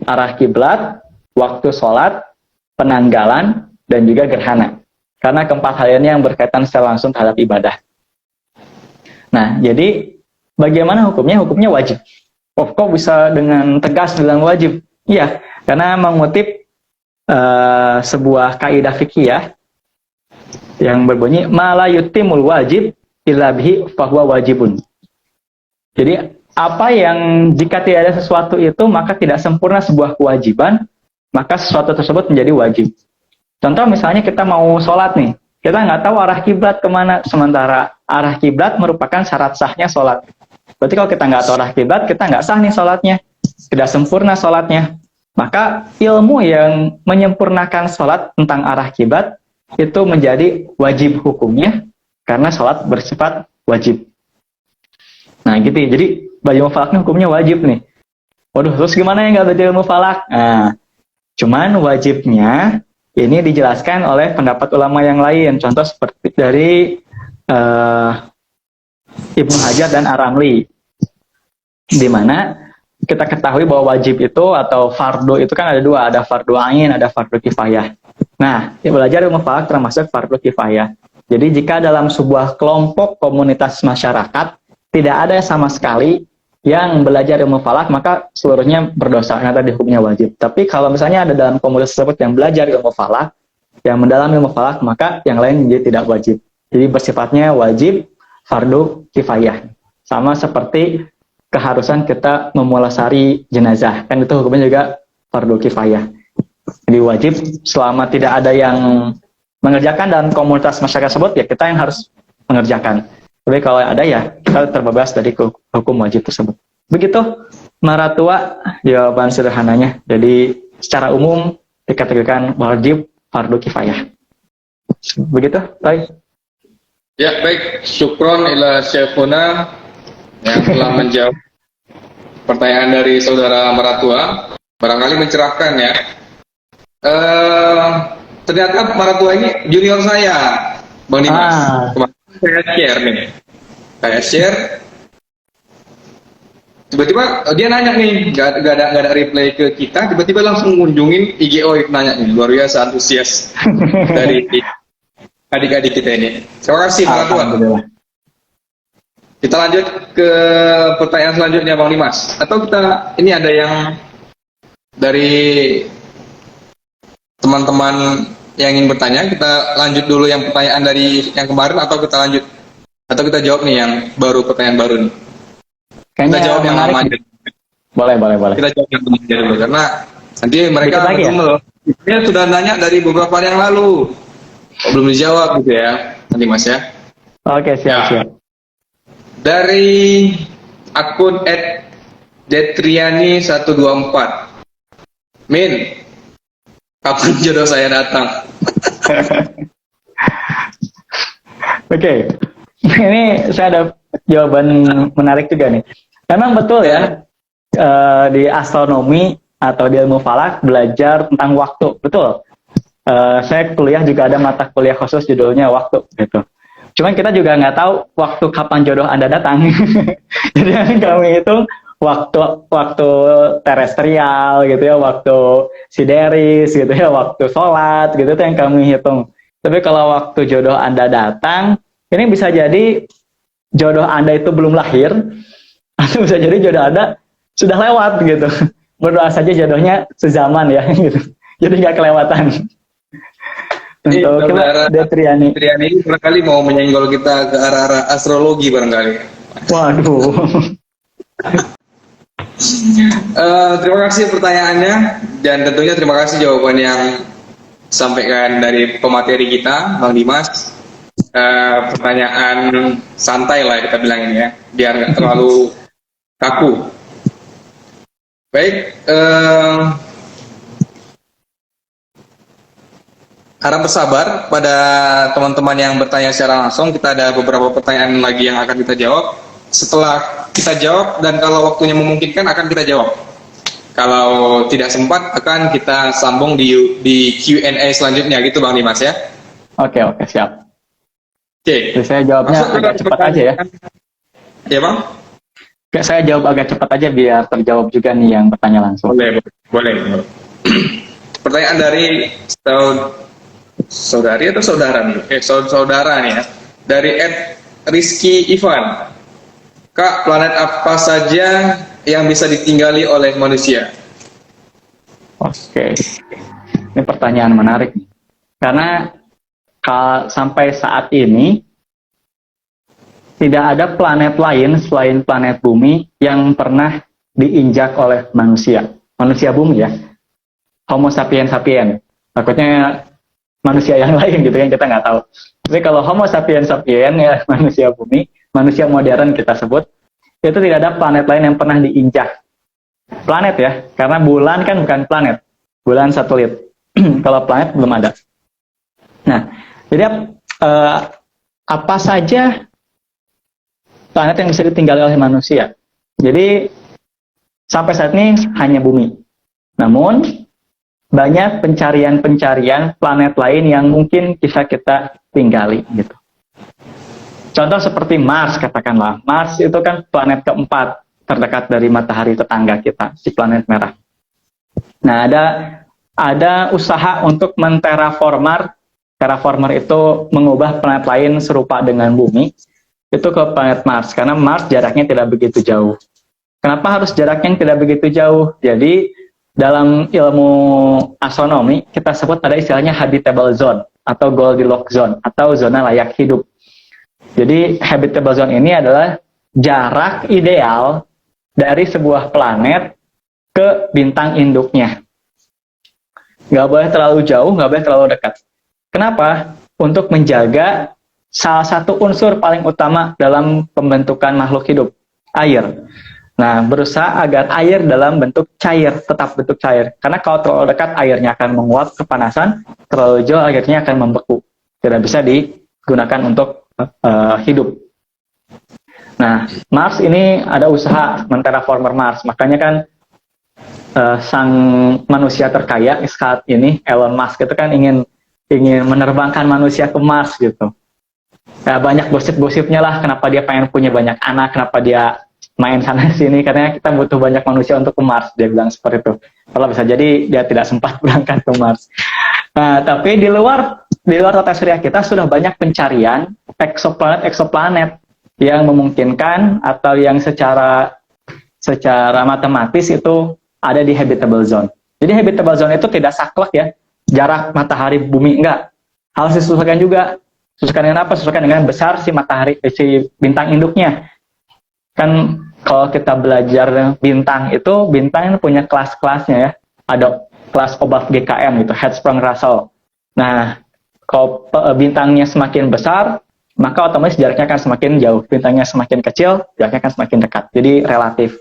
Arah kiblat, waktu sholat, penanggalan, dan juga gerhana. Karena keempat hal ini yang berkaitan secara langsung terhadap ibadah. Nah, jadi bagaimana hukumnya? Hukumnya wajib. Oh, kok bisa dengan tegas bilang wajib? Iya, karena mengutip sebuah kaidah fikih yang berbunyi ma la yutimul wajib illa bihi fahuwa wajibun. Jadi apa yang jika tidak ada sesuatu itu maka tidak sempurna sebuah kewajiban, maka sesuatu tersebut menjadi wajib. Contoh misalnya kita mau sholat nih, kita nggak tahu arah kiblat kemana, sementara arah kiblat merupakan syarat sahnya sholat. Berarti kalau kita nggak tahu arah kiblat, kita nggak sah nih sholatnya, tidak sempurna sholatnya. Maka ilmu yang menyempurnakan sholat tentang arah kiblat itu menjadi wajib hukumnya, karena sholat bersifat wajib. Nah gitu ya, jadi ilmu falaknya hukumnya wajib nih. Waduh, terus gimana ya nggak belajar ilmu falak? Nah, cuman wajibnya ini dijelaskan oleh pendapat ulama yang lain. Contoh seperti dari Ibnu Hajar dan Ar-Ramli, di mana kita ketahui bahwa wajib itu atau fardu itu kan ada 2, ada fardu ain, ada fardu kifayah. Nah, belajar ilmu falak termasuk fardu kifayah. Jadi jika dalam sebuah kelompok komunitas masyarakat tidak ada sama sekali yang belajar ilmu falak, maka seluruhnya berdosa, karena tadi hukumnya wajib. Tapi kalau misalnya ada dalam komunitas tersebut yang belajar ilmu falak, yang mendalam ilmu falak, maka yang lain jadi tidak wajib. Jadi bersifatnya wajib fardu kifayah. Sama seperti keharusan kita memulasari jenazah, kan itu hukumnya juga fardu kifayah. Jadi wajib selama tidak ada yang mengerjakan dalam komunitas masyarakat tersebut, ya kita yang harus mengerjakan. Tapi kalau ada ya kita terbebas dari hukum wajib tersebut. Begitu Maratua jawaban sederhananya. Jadi secara umum dikategorikan wajib fardu kifayah. Begitu, baik.
Ya, baik. Syukron ila syekhuna yang telah menjawab pertanyaan dari saudara Maratua. Barangkali mencerahkan ya. Ternyata Maratua ini junior saya, Bang Dimas. Kemarin saya share nih. Saya share. Tiba-tiba dia nanya nih, gak ada reply ke kita. Tiba-tiba langsung ngunjungin IGO, nanya nih, luar biasa antusias dari adik-adik kita ini. Terima kasih Maratua. Kita lanjut ke pertanyaan selanjutnya Bang Dimas. Atau kita ini ada yang dari teman-teman yang ingin bertanya, kita lanjut dulu yang pertanyaan dari yang kemarin, atau kita jawab nih yang baru, pertanyaan baru nih. Kita jawab yang lama aja.
Boleh.
Kita jawab yang lama aja dulu, karena nanti mereka ya sudah nanya dari beberapa hari yang lalu, belum dijawab gitu ya, nanti Mas ya.
Oke, siap.
Dari akun @detriani124, Min, kapan jodoh saya datang?
Oke. Ini saya ada jawaban menarik juga nih. Memang betul ya, di astronomi atau di ilmu falak belajar tentang waktu, betul. Saya kuliah juga ada mata kuliah khusus judulnya waktu gitu. Cuman kita juga nggak tahu waktu kapan jodoh Anda datang. Jadi yang kami hitung waktu terestrial gitu ya, waktu sideris gitu ya, waktu sholat gitu itu yang kami hitung. Tapi kalau waktu jodoh Anda datang, ini bisa jadi jodoh Anda itu belum lahir, atau bisa jadi jodoh Anda sudah lewat gitu. Berdoa saja jodohnya sezaman ya gitu. Jadi nggak kelewatan. Untuk Detriani
ini barangkali mau menyenggol kita ke arah-arah astrologi barangkali.
Waduh.
Terima kasih pertanyaannya dan tentunya terima kasih jawaban yang disampaikan dari pemateri kita, Bang Dimas. Pertanyaan santai lah kita bilang ini ya, biar nggak terlalu kaku. Baik, harap bersabar pada teman-teman yang bertanya secara langsung. Kita ada beberapa pertanyaan lagi yang akan kita jawab. Setelah kita jawab dan kalau waktunya memungkinkan akan kita jawab. Kalau tidak sempat akan kita sambung di Q&A selanjutnya gitu Bang Dimas ya.
Oke, siap.
Oke.
Jadi saya jawabnya agak cepat aja ya.
Ya Bang?
Oke, saya jawab agak cepat aja biar terjawab juga nih yang bertanya langsung.
Boleh. Pertanyaan dari saudari atau saudara nih? Saudara nih ya. Dari Rizky Ivan. Kak, planet apa saja yang bisa ditinggali oleh manusia?
Oke. Ini pertanyaan menarik nih. Karena sampai saat ini tidak ada planet lain selain planet bumi yang pernah diinjak oleh manusia. Manusia bumi ya. Homo sapiens sapiens. Takutnya manusia yang lain gitu yang kita nggak tahu. Tapi kalau Homo sapiens sapiens ya manusia bumi, manusia modern kita sebut, itu tidak ada planet lain yang pernah diinjak. Planet ya, karena bulan kan bukan planet. Bulan satelit. Kalau planet belum ada. Nah, jadi apa saja planet yang bisa ditinggali oleh manusia? Jadi sampai saat ini hanya bumi. Namun banyak pencarian planet lain yang mungkin bisa kita tinggali gitu. Contoh seperti Mars katakanlah. Mars itu kan planet keempat terdekat dari matahari tetangga kita, si planet merah. Nah, ada usaha untuk terraformer itu mengubah planet lain serupa dengan bumi itu ke planet Mars, karena Mars jaraknya tidak begitu jauh. Kenapa harus jaraknya tidak begitu jauh? Jadi dalam ilmu astronomi kita sebut ada istilahnya habitable zone atau Goldilocks zone atau zona layak hidup. Jadi habitable zone ini adalah jarak ideal dari sebuah planet ke bintang induknya. Nggak boleh terlalu jauh, nggak boleh terlalu dekat. Kenapa? Untuk menjaga salah satu unsur paling utama dalam pembentukan makhluk hidup, air. Nah, berusaha agar air dalam bentuk cair, tetap bentuk cair. Karena kalau terlalu dekat, airnya akan menguap kepanasan, terlalu jauh, airnya akan membeku. Tidak bisa digunakan untuk hidup. Nah, Mars ini ada usaha menterraformer Mars. Makanya kan sang manusia terkaya saat ini, Elon Musk itu kan ingin menerbangkan manusia ke Mars gitu. Ya, banyak gosip-gosipnya lah kenapa dia pengen punya banyak anak, kenapa dia main sana sini, karena kita butuh banyak manusia untuk ke Mars, dia bilang seperti itu. Kalau bisa jadi dia tidak sempat berangkat ke Mars. Nah, tapi di luar tata surya kita sudah banyak pencarian eksoplanet yang memungkinkan atau yang secara matematis itu ada di habitable zone. Jadi habitable zone itu tidak saklek ya, jarak matahari bumi, enggak. Harus disesuaikan juga. Sesuaikan dengan apa? Sesuaikan dengan besar si si bintang induknya. Kan kalau kita belajar bintang punya kelas-kelasnya ya. Ada kelas Obaf GKM gitu, Hertzsprung-Russell. Nah, kalau bintangnya semakin besar, maka otomatis jaraknya akan semakin jauh. Bintangnya semakin kecil, jaraknya akan semakin dekat. Jadi relatif.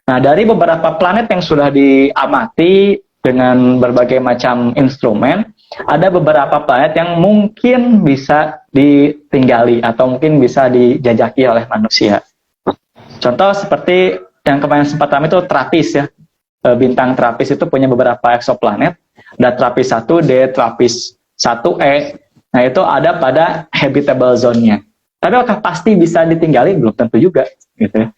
Nah, dari beberapa planet yang sudah diamati dengan berbagai macam instrumen, ada beberapa planet yang mungkin bisa ditinggali atau mungkin bisa dijajaki oleh manusia. Contoh seperti yang kemarin sempat ramai itu Trappist ya. Bintang Trappist itu punya beberapa eksoplanet. Ada Trappist 1D, Trappist 1E. Nah, itu ada pada habitable zone-nya. Tapi apakah pasti bisa ditinggali? Belum tentu juga gitu ya.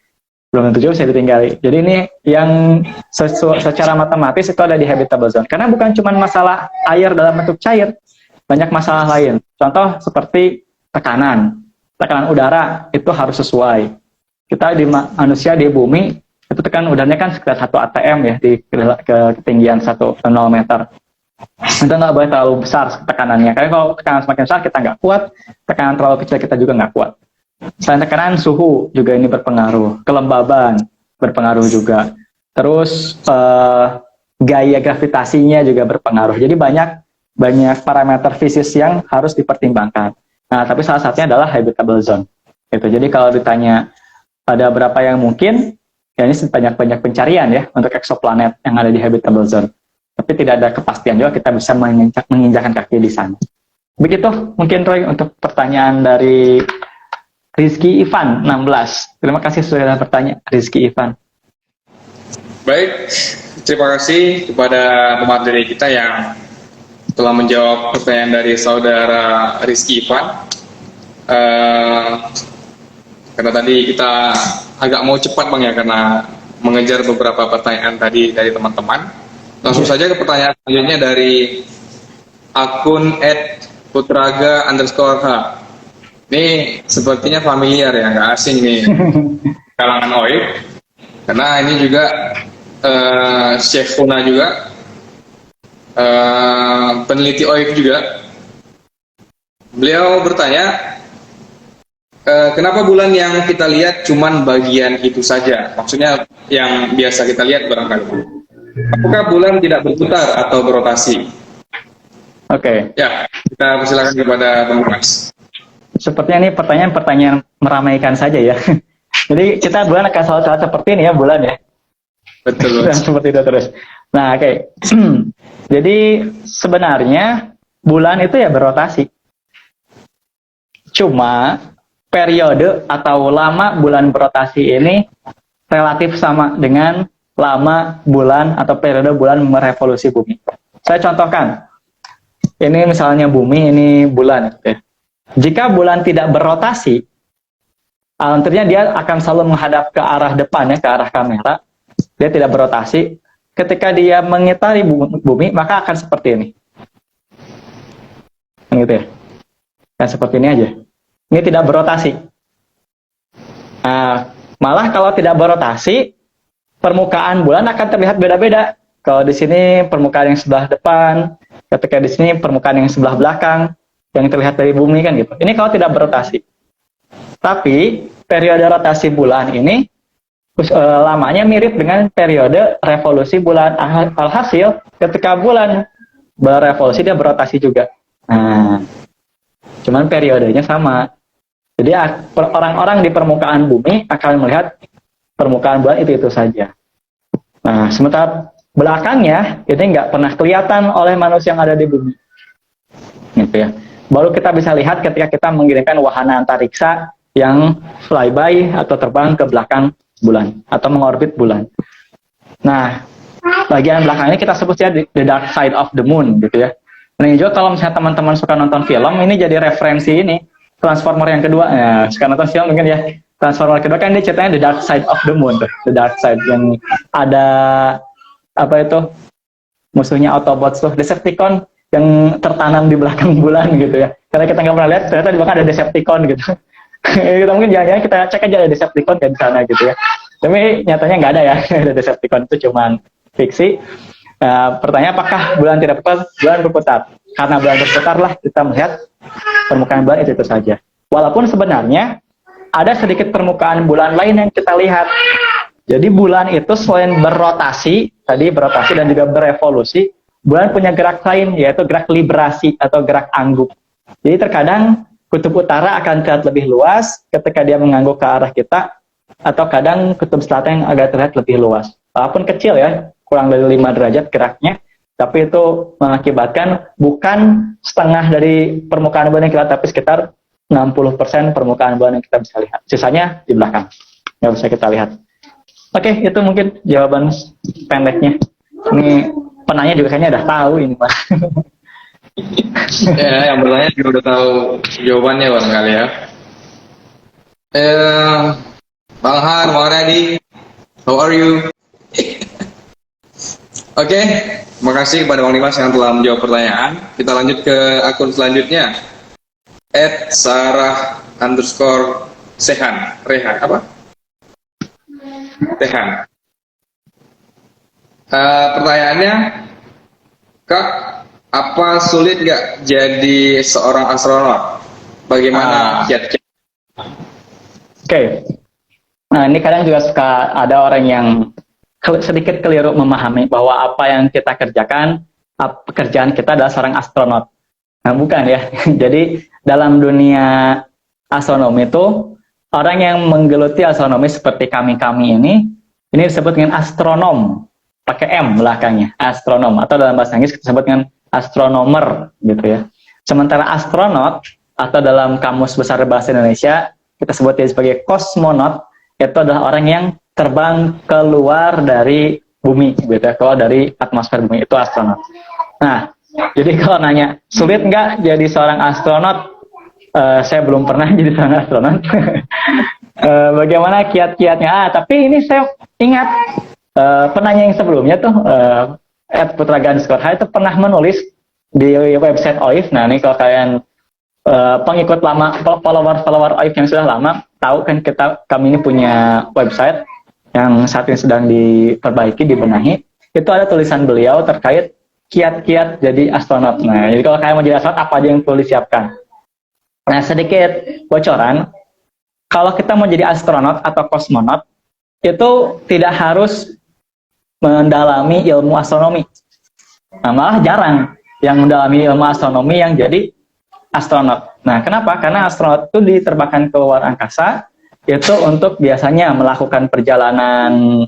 Belum tentu juga bisa ditinggali. Jadi ini yang secara matematis itu ada di habitable zone. Karena bukan cuma masalah air dalam bentuk cair, banyak masalah lain. Contoh seperti tekanan udara itu harus sesuai. Kita di manusia di bumi itu tekanan udaranya kan sekitar 1 atm ya di ketinggian 1,0 meter. Itu nggak boleh terlalu besar tekanannya. Karena kalau tekanan semakin besar kita nggak kuat, tekanan terlalu kecil kita juga nggak kuat. Selain tekanan, suhu juga ini berpengaruh, kelembaban berpengaruh juga. Terus gaya gravitasinya juga berpengaruh. Jadi banyak parameter fisik yang harus dipertimbangkan. Nah, tapi salah satunya adalah habitable zone. Gitu. Jadi kalau ditanya ada berapa yang mungkin, ya ini banyak pencarian ya untuk eksoplanet yang ada di habitable zone. Tapi tidak ada kepastian juga kita bisa menginjakkan kaki di sana. Begitu mungkin Roy untuk pertanyaan dari Rizky Ivan 16. Terima kasih sudah bertanya Rizky Ivan.
Baik, terima kasih kepada pemateri kita yang telah menjawab pertanyaan dari saudara Rizky Ivan. Karena tadi kita agak mau cepat Bang ya, karena mengejar beberapa pertanyaan tadi dari teman-teman. Langsung saja ke pertanyaan selanjutnya dari akun @putraga_h. Ini sepertinya familiar ya, nggak asing nih kalangan OIB. Karena ini juga Chef Una juga, peneliti OIB juga. Beliau bertanya, kenapa bulan yang kita lihat cuman bagian itu saja? Maksudnya yang biasa kita lihat barangkali. Apakah bulan tidak berputar atau berotasi?
Oke.
Ya, kita persilakan kepada Bang Mas.
Sepertinya ini pertanyaan meramaikan saja ya. Jadi kita bulan akan selalu seperti ini ya bulan ya.
Betul.
Seperti itu terus. Nah, oke. Jadi sebenarnya bulan itu ya berotasi. Cuma periode atau lama bulan berotasi ini relatif sama dengan lama bulan atau periode bulan merevolusi bumi. Saya contohkan. Ini misalnya bumi, ini bulan. Ya. Jika bulan tidak berotasi, artinya dia akan selalu menghadap ke arah depan ya, ke arah kamera. Dia tidak berotasi. Ketika dia mengitari bumi, maka akan seperti ini. Gitu ya. Dan seperti ini aja. Ini tidak berotasi. Nah, malah kalau tidak berotasi, permukaan bulan akan terlihat beda-beda. Kalau di sini permukaan yang sebelah depan, ketika di sini permukaan yang sebelah belakang, yang terlihat dari bumi kan gitu. Ini kalau tidak berotasi. Tapi periode rotasi bulan ini lamanya mirip dengan periode revolusi bulan. Alhasil ketika bulan berevolusi dia berotasi juga. Nah, cuman periodenya sama. Jadi orang-orang di permukaan bumi akan melihat permukaan bulan itu saja. Nah, sementara belakangnya ini nggak pernah kelihatan oleh manusia yang ada di bumi. Gitu ya. Baru kita bisa lihat ketika kita mengirimkan wahana antariksa yang flyby atau terbang ke belakang bulan atau mengorbit bulan. Nah, bagian belakang ini kita sebut ya the dark side of the moon gitu ya. Nah, ini juga kalau misalnya teman-teman suka nonton film, ini jadi referensi ini Transformer yang kedua. Ya, suka nonton film mungkin ya. Transformer kedua kan dia ceritanya the dark side of the moon tuh. The dark side yang ada apa itu musuhnya Autobots tuh, Decepticon yang tertanam di belakang bulan gitu ya. Karena kita nggak pernah lihat, ternyata di belakang ada Decepticon gitu. Kita mungkin jangan-jangan kita cek aja ada Decepticon kayak di sana gitu ya. Tapi nyatanya nggak ada ya, ada Decepticon itu cuman fiksi. Pertanyaan apakah bulan tidak berputar? Bulan berputar. Karena bulan berputar lah kita melihat permukaan bulan itu saja. Walaupun sebenarnya ada sedikit permukaan bulan lain yang kita lihat. Jadi bulan itu selain berotasi, tadi berotasi dan juga berevolusi, bulan punya gerak lain yaitu gerak librasi atau gerak angguk. Jadi terkadang kutub utara akan terlihat lebih luas ketika dia mengangguk ke arah kita, atau kadang kutub selatan yang agak terlihat lebih luas. Walaupun kecil ya, kurang dari 5 derajat geraknya, tapi itu mengakibatkan bukan setengah dari permukaan bulan yang kita lihat, tapi sekitar 60% permukaan bulan yang kita bisa lihat. Sisanya di belakang, nggak bisa kita lihat. Oke, itu mungkin jawaban pendeknya. Ini penanya juga kayaknya udah tahu ini, Mas.
Ya, yang bertanya juga udah tahu jawabannya barangkali ya. Bang Han, Bang Radi, how are you? Oke, terima kasih kepada Bang Dimas yang telah menjawab pertanyaan. Kita lanjut ke akun selanjutnya. @sarah_sehan. Rehan, apa? Sehan. Pertanyaannya, Kak, apa sulit nggak jadi seorang astronot? Bagaimana kiat-kiat?
Oke. Nah, ini kadang juga suka ada orang yang sedikit keliru memahami bahwa apa yang kita kerjakan, pekerjaan kita adalah seorang astronot. Nah, bukan ya. Jadi dalam dunia astronomi itu, orang yang menggeluti astronomi seperti kami-kami ini disebut dengan astronom, pakai M belakangnya, astronom, atau dalam bahasa Inggris disebut dengan astronomer, gitu ya. Sementara astronot, atau dalam kamus besar bahasa Indonesia, kita sebut sebagai kosmonot, itu adalah orang yang terbang keluar dari bumi, gitu ya, keluar dari atmosfer bumi, itu astronot. Nah, jadi kalau nanya, sulit nggak jadi seorang astronot? Saya belum pernah jadi seorang astronot. Bagaimana kiat-kiatnya? Tapi ini saya ingat penanya yang sebelumnya tuh, @putragan_h itu pernah menulis di website OIF. Nah, ini kalau kalian pengikut lama, follower OIF yang sudah lama, tahu kan kami ini punya website yang saat ini sedang diperbaiki, dibenahi. Itu ada tulisan beliau terkait kiat-kiat jadi astronot. Nah, jadi kalau kalian mau jadi astronot, apa aja yang perlu disiapkan? Nah, sedikit bocoran, kalau kita mau jadi astronot atau kosmonot, itu tidak harus mendalami ilmu astronomi. Nah, malah jarang yang mendalami ilmu astronomi yang jadi astronot. Nah, kenapa? Karena astronot itu diterbangkan ke luar angkasa, itu untuk biasanya melakukan perjalanan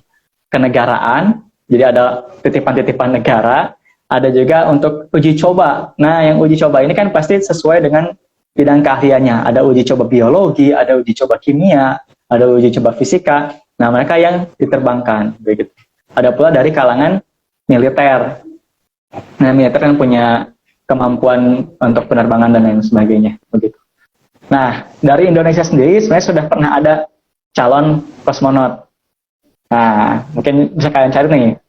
kenegaraan, jadi ada titipan-titipan negara, ada juga untuk uji coba. Nah, yang uji coba ini kan pasti sesuai dengan bidang keahliannya. Ada uji coba biologi, ada uji coba kimia, ada uji coba fisika. Nah, mereka yang diterbangkan, begitu. Ada pula dari kalangan militer. Nah, militer kan punya kemampuan untuk penerbangan dan lain sebagainya, begitu. Nah, dari Indonesia sendiri sebenarnya sudah pernah ada calon kosmonot. Nah, mungkin bisa kalian cari nih.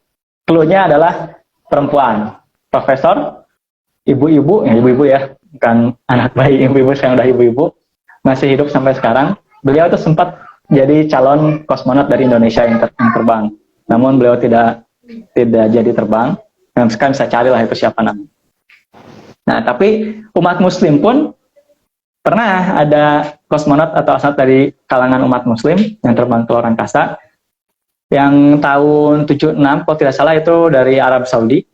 Clue-nya adalah perempuan, profesor, ibu-ibu ya, bukan anak bayi, ibu-ibu, sekarang udah ibu-ibu, masih hidup sampai sekarang. Beliau itu sempat jadi calon kosmonot dari Indonesia yang terbang. Namun beliau tidak jadi terbang. Nah, sekarang bisa carilah itu siapa namanya. Nah, tapi umat muslim pun pernah ada kosmonot atau astronot dari kalangan umat muslim yang terbang ke luar angkasa. Yang tahun 76, kalau tidak salah, itu dari Arab Saudi.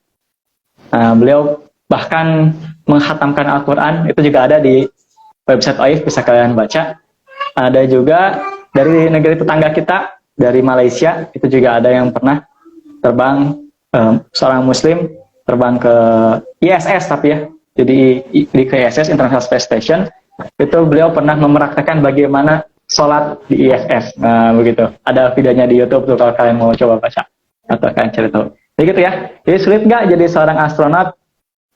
Beliau bahkan menghatamkan Al-Quran, itu juga ada di website OIF, bisa kalian baca. Ada juga dari negeri tetangga kita, dari Malaysia, itu juga ada yang pernah terbang, seorang muslim terbang ke ISS, tapi ya, jadi di ISS, International Space Station, itu beliau pernah mempraktekkan bagaimana sholat di ISS. Nah, begitu. Ada videonya di YouTube tuh kalau kalian mau coba baca atau kalian cari tahu. Jadi gitu ya. Jadi sulit nggak jadi seorang astronot?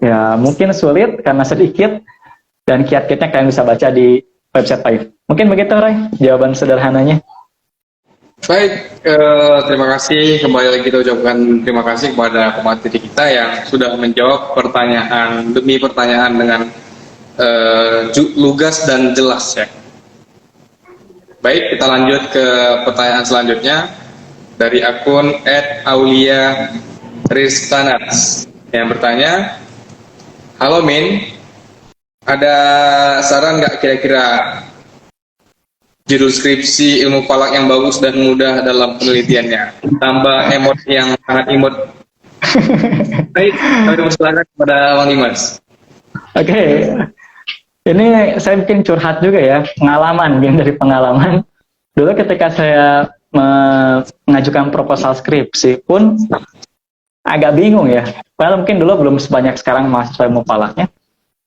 Ya, mungkin sulit karena sedikit, dan kiat-kiatnya kalian bisa baca di website OIF. Mungkin begitu, Roy, jawaban sederhananya.
Baik, terima kasih. Kembali lagi kita ucapkan terima kasih kepada pemateri kita yang sudah menjawab pertanyaan demi pertanyaan dengan lugas dan jelas ya. Baik, kita lanjut ke pertanyaan selanjutnya dari akun @aulia_riztanats yang bertanya, halo Min, ada saran nggak kira-kira judul skripsi ilmu falak yang bagus dan mudah dalam penelitiannya, tambah emot yang sangat imut? Baik, kami persilakan kepada Bang Dimas.
Oke. Ini saya bikin curhat juga ya, pengalaman, dari pengalaman. Dulu ketika saya mengajukan proposal skripsi pun agak bingung ya. Padahal mungkin dulu belum sebanyak sekarang mahasiswa ilmu falaknya.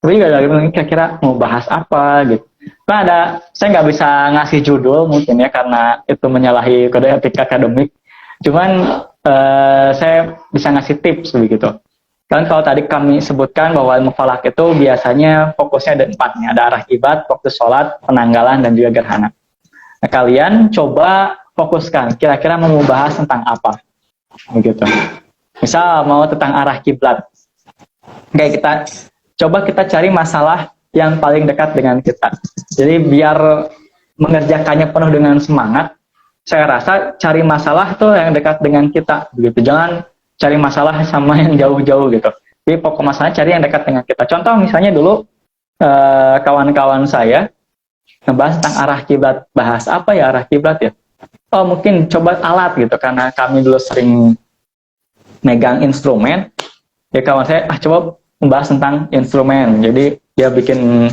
Tapi juga dari kira-kira mau bahas apa gitu. Nah, saya nggak bisa ngasih judul mungkin ya, karena itu menyalahi kode etik akademik. Cuman saya bisa ngasih tips begitu. Dan kalau tadi kami sebutkan bahwa ilmu falak itu biasanya fokusnya ada 4 nih. Ada arah kiblat, fokus sholat, penanggalan, dan juga gerhana. Nah, kalian coba fokuskan, kira-kira mau bahas tentang apa? Begitu. Misal mau tentang arah kiblat. Oke, kita cari masalah yang paling dekat dengan kita. Jadi biar mengerjakannya penuh dengan semangat, saya rasa cari masalah tuh yang dekat dengan kita. Begitu. Jangan cari masalah sama yang jauh-jauh gitu. Jadi pokok masalahnya cari yang dekat dengan kita. Contoh misalnya dulu kawan-kawan saya ngebahas tentang arah kiblat. Bahas apa ya arah kiblat ya? oh mungkin coba alat gitu, karena kami dulu sering megang instrumen, ya kawan saya coba membahas tentang instrumen. Jadi dia bikin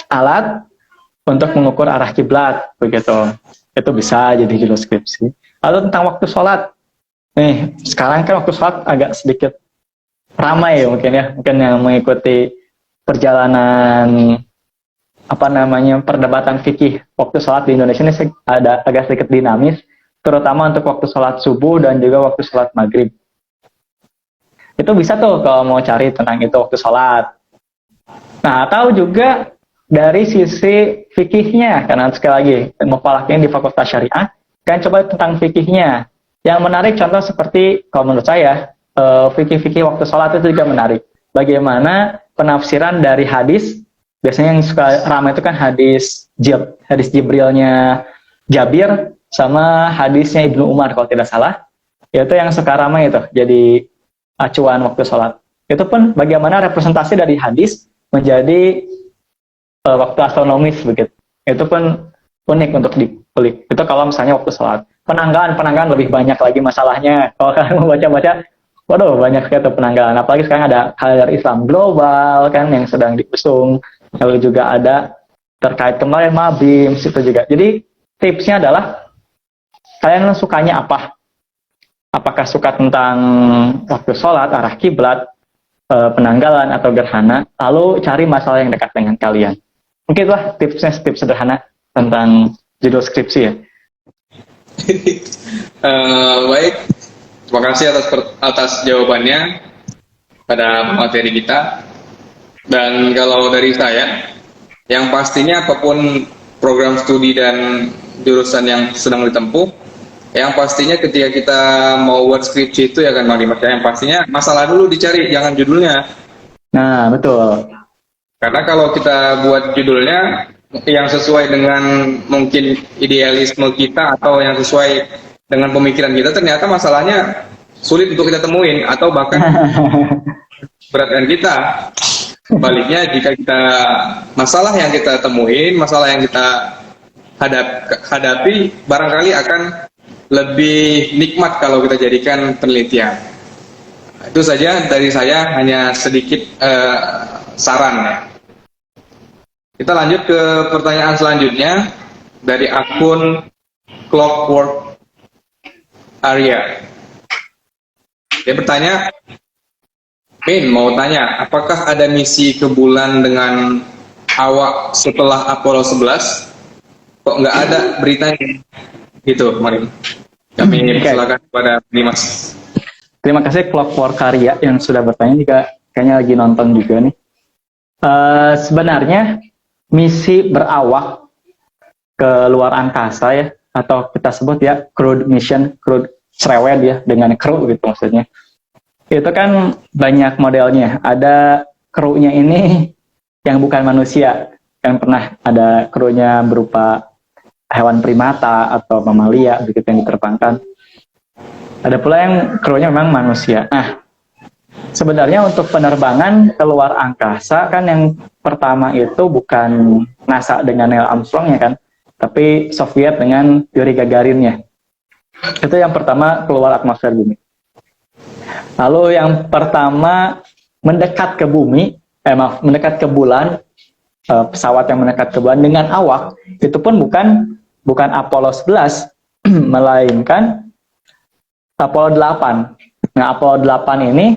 alat untuk mengukur arah kiblat begitu. Itu bisa jadi judul skripsi. Lalu tentang waktu sholat. Nih, sekarang kan waktu sholat agak sedikit ramai ya mungkin ya. Mungkin yang mengikuti perjalanan perdebatan fikih waktu sholat di Indonesia ini ada agak sedikit dinamis, terutama untuk waktu sholat subuh dan juga waktu sholat maghrib. Itu bisa tuh kalau mau cari tentang itu waktu sholat. Nah, atau juga dari sisi fikihnya, karena sekali lagi mufalaknya di Fakultas Syariah, kan coba tentang fikihnya. Yang menarik contoh seperti kalau menurut saya fikih-fikih waktu sholat itu juga menarik. Bagaimana penafsiran dari hadis, biasanya yang suka ramai itu kan hadis Jibrilnya Jabir sama hadisnya Ibnu Umar kalau tidak salah. Itu yang suka ramai itu jadi acuan waktu sholat. Itu pun bagaimana representasi dari hadis menjadi waktu astronomis begitu. Itu pun unik untuk dikulik. Itu kalau misalnya waktu sholat. Penanggalan lebih banyak lagi masalahnya. Kalau kalian membaca-baca, waduh banyak sekali penanggalan. Apalagi sekarang ada kalender Islam global kan yang sedang diusung. Lalu juga ada terkait kemarin Mabim itu juga. Jadi tipsnya adalah kalian sukanya apa? Apakah suka tentang waktu sholat, arah kiblat, penanggalan atau gerhana? Lalu cari masalah yang dekat dengan kalian. Mungkin itulah tips sederhana tentang judul skripsi ya.
Baik, terima kasih atas jawabannya pada materi kita. Dan kalau dari saya, yang pastinya apapun program studi dan jurusan yang sedang ditempuh, yang pastinya ketika kita mau buat skripsi itu ya kan Bang Dimas, yang pastinya masalah dulu dicari, jangan judulnya.
Nah, betul.
Karena kalau kita buat judulnya yang sesuai dengan mungkin idealisme kita atau yang sesuai dengan pemikiran kita, ternyata masalahnya sulit untuk kita temuin atau bahkan berat dengan kita. Baliknya jika kita masalah yang kita temuin, masalah yang kita hadapi barangkali akan lebih nikmat kalau kita jadikan penelitian. Itu saja dari saya, hanya sedikit saran ya. Kita lanjut ke pertanyaan selanjutnya dari akun Clockwork Area. Dia bertanya, Min mau tanya, apakah ada misi ke bulan dengan awak setelah Apollo 11? Kok nggak ada beritanya? Gitu, Marin. Kami silakan kepada Dimas.
Terima kasih Clockwork Karya yang sudah bertanya, juga kayaknya lagi nonton juga nih. Sebenarnya misi berawak ke luar angkasa ya, atau kita sebut ya crewed mission, crewed cerewet ya, dengan crew gitu maksudnya. Itu kan banyak modelnya. Ada krunya ini yang bukan manusia, kan pernah ada krunya berupa hewan primata atau mamalia begitu yang diterbangkan. Ada pula yang krunya memang manusia. Nah, sebenarnya untuk penerbangan ke luar angkasa kan yang pertama itu bukan NASA dengan Neil Armstrong ya kan, tapi Soviet dengan Yuri Gagarinnya. Itu yang pertama keluar atmosfer bumi. Lalu yang pertama mendekat ke bumi, mendekat ke bulan, pesawat yang mendekat ke bulan dengan awak, itu pun bukan Apollo 11, melainkan Apollo 8. Nah, Apollo 8 ini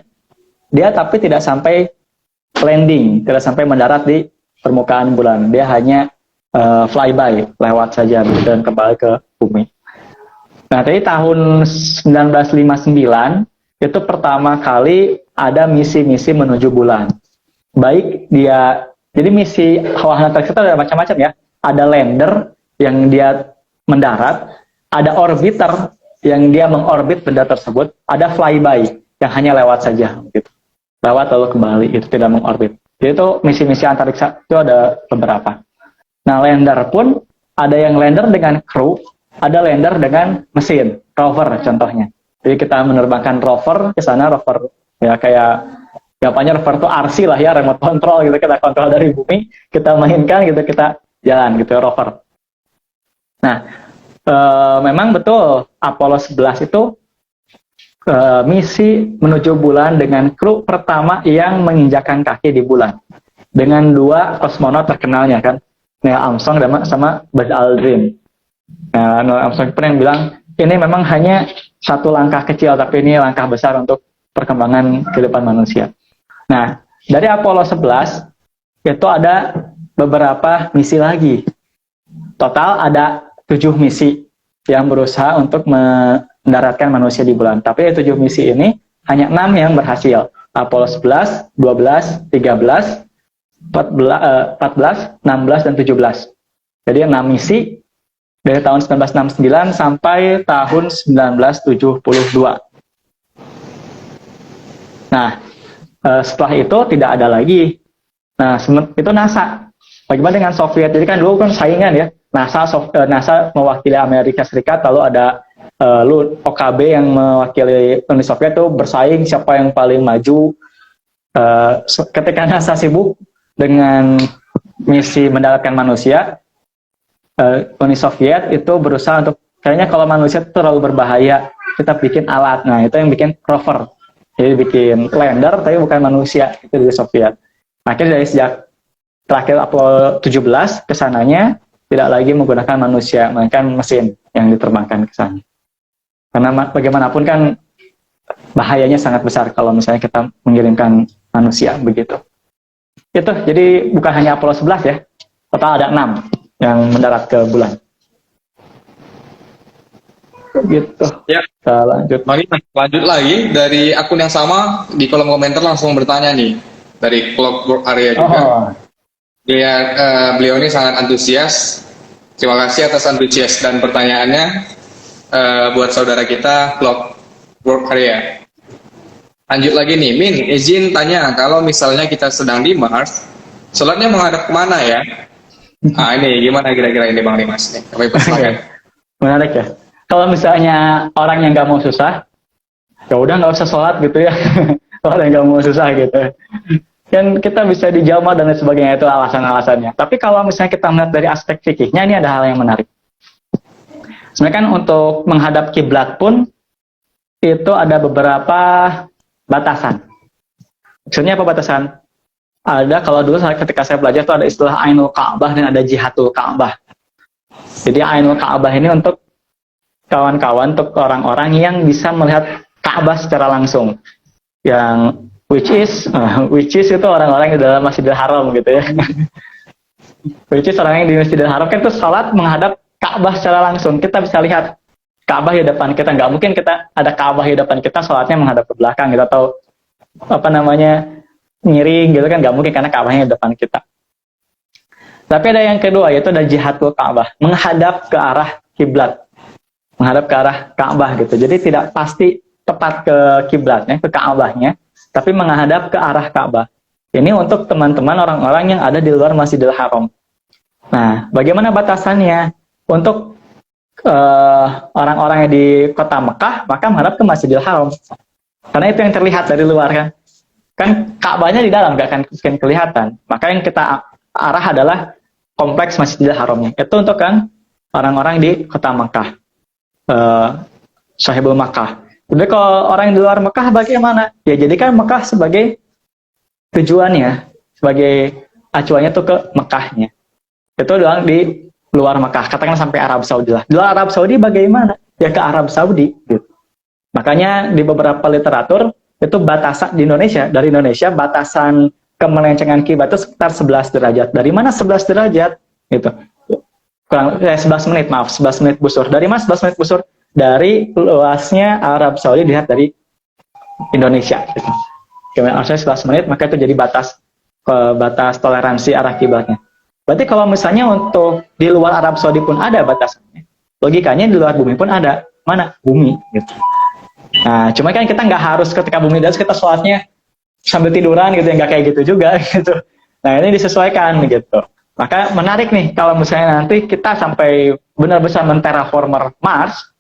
dia tapi tidak sampai landing, tidak sampai mendarat di permukaan bulan. Dia hanya flyby, lewat saja dan kembali ke bumi. Nah, tadi tahun 1959 itu pertama kali ada misi-misi menuju bulan. Baik dia, jadi misi wahana tersebut ada macam-macam ya. Ada lander yang dia mendarat, ada orbiter yang dia mengorbit benda tersebut, ada flyby yang hanya lewat saja, gitu. Lewat lalu kembali, itu tidak mengorbit. Jadi itu misi-misi antariksa itu ada beberapa. Nah, lander pun ada yang lander dengan kru, ada lander dengan mesin, rover contohnya. Jadi kita menerbangkan rover ke sana, rover ya kayak gampangnya rover itu RC lah ya, remote control gitu, kita kontrol dari bumi, kita mainkan gitu, kita jalan gitu rover. Nah, Memang betul Apollo 11 itu misi menuju bulan dengan kru pertama yang menginjakkan kaki di bulan dengan 2 kosmonot terkenalnya kan, Neil Armstrong sama Buzz Aldrin. Nah, Neil Armstrong pun yang bilang ini memang hanya satu langkah kecil tapi ini langkah besar untuk perkembangan kehidupan manusia. Nah, dari Apollo 11 itu ada beberapa misi lagi. Total ada 7 misi yang berusaha untuk mendaratkan manusia di bulan. Tapi 7 misi ini hanya 6 yang berhasil. Apollo 11, 12, 13, 14, 16, dan 17. Jadi 6 misi dari tahun 1969 sampai tahun 1972. Nah, setelah itu tidak ada lagi. Nah, itu NASA. Bagaimana dengan Soviet? Jadi kan dulu kan saingan ya. NASA mewakili Amerika Serikat, lalu ada OKB yang mewakili Uni Soviet itu bersaing siapa yang paling maju. Ketika NASA sibuk dengan misi mendaratkan manusia, Uni Soviet itu berusaha untuk kayaknya kalau manusia itu terlalu berbahaya, kita bikin alat. Nah, itu yang bikin rover. Jadi bikin lander tapi bukan manusia, itu dari Soviet. Akhirnya dari sejak terakhir Apollo 17 kesananya tidak lagi menggunakan manusia, melainkan mesin yang diterbangkan ke sana. Karena bagaimanapun kan bahayanya sangat besar kalau misalnya kita mengirimkan manusia begitu. Itu, jadi bukan hanya Apollo 11 ya, total ada 6 yang mendarat ke bulan. Gitu.
Ya.
Kita lanjut.
Mari lanjut lagi dari akun yang sama di kolom komentar langsung bertanya nih dari Clockwork Area juga. Dia beliau ini sangat antusias. Terima kasih atas antusias dan pertanyaannya buat saudara kita Clockwork Area. Lanjut lagi nih, Min, izin tanya, kalau misalnya kita sedang di Mars, sholatnya menghadap kemana ya? Nah ini gimana kira-kira ini Bang Dimas nih? Kami persilakan.
Menarik ya. Kalau misalnya orang yang nggak mau susah, ya udah nggak usah sholat gitu ya. Orang yang nggak mau susah gitu. Dan kita bisa dijamah dan lain sebagainya, itu alasan-alasannya. Tapi kalau misalnya kita melihat dari aspek fikihnya, ini ada hal yang menarik. Sebenarnya kan untuk menghadap kiblat pun itu ada beberapa batasan. Maksudnya apa batasan? Ada, kalau dulu ketika saya belajar itu ada istilah Ainul Ka'bah dan ada Jihatul Ka'bah. Jadi Ainul Ka'bah ini untuk kawan-kawan, untuk orang-orang yang bisa melihat Ka'bah secara langsung. Yang which is itu orang-orang yang di dalam Masjidil Haram gitu ya. Which is orang yang di Masjidil Haram kan itu salat menghadap Ka'bah secara langsung. Kita bisa lihat Ka'bah di depan kita. Nggak mungkin kita ada Ka'bah di depan kita, salatnya menghadap ke belakang gitu, atau miring gitu kan, nggak mungkin karena Ka'bahnya di depan kita. Tapi ada yang kedua, yaitu ada Jihatul Ka'bah, menghadap ke arah kiblat, menghadap ke arah Ka'bah gitu. Jadi tidak pasti tepat ke kiblatnya, ke Ka'bahnya, tapi menghadap ke arah Ka'bah. Ini untuk teman-teman orang-orang yang ada di luar Masjidil Haram. Nah, bagaimana batasannya? Untuk orang-orang yang di kota Mekah, maka menghadap ke Masjidil Haram. Karena itu yang terlihat dari luar kan. Kan Ka'bahnya di dalam, nggak akan kelihatan. Maka yang kita arah adalah kompleks Masjidil Haramnya. Itu untuk kan orang-orang di kota Mekah, Sahibul Makkah. Jadi kalau orang yang di luar Mekah bagaimana? Ya jadikan Mekah sebagai tujuannya, sebagai acuannya tuh ke Mekahnya. Itu doang di luar Mekah. Katakan sampai Arab Saudi lah. Di luar Arab Saudi bagaimana? Ya ke Arab Saudi. Gitu. Makanya di beberapa literatur itu batasan di Indonesia, dari Indonesia batasan kemelencengan kiblat itu sekitar 11 derajat. Dari mana 11 derajat? Gitu. Kurang 11 menit, maaf, 11 menit busur. Dari mana 11 menit busur? Dari luasnya Arab Saudi dilihat dari Indonesia. Gitu. Kemudian arusnya 11 menit, maka itu jadi batas toleransi arah kiblatnya. Berarti kalau misalnya untuk di luar Arab Saudi pun ada batasannya, logikanya di luar bumi pun ada. Mana? Bumi. Gitu. Nah, cuma kan kita nggak harus ketika bumi di atas kita sholatnya sambil tiduran gitu, nggak kayak gitu juga gitu. Nah, ini disesuaikan gitu. Maka menarik nih kalau misalnya nanti kita sampai benar-benar menterraformer Mars,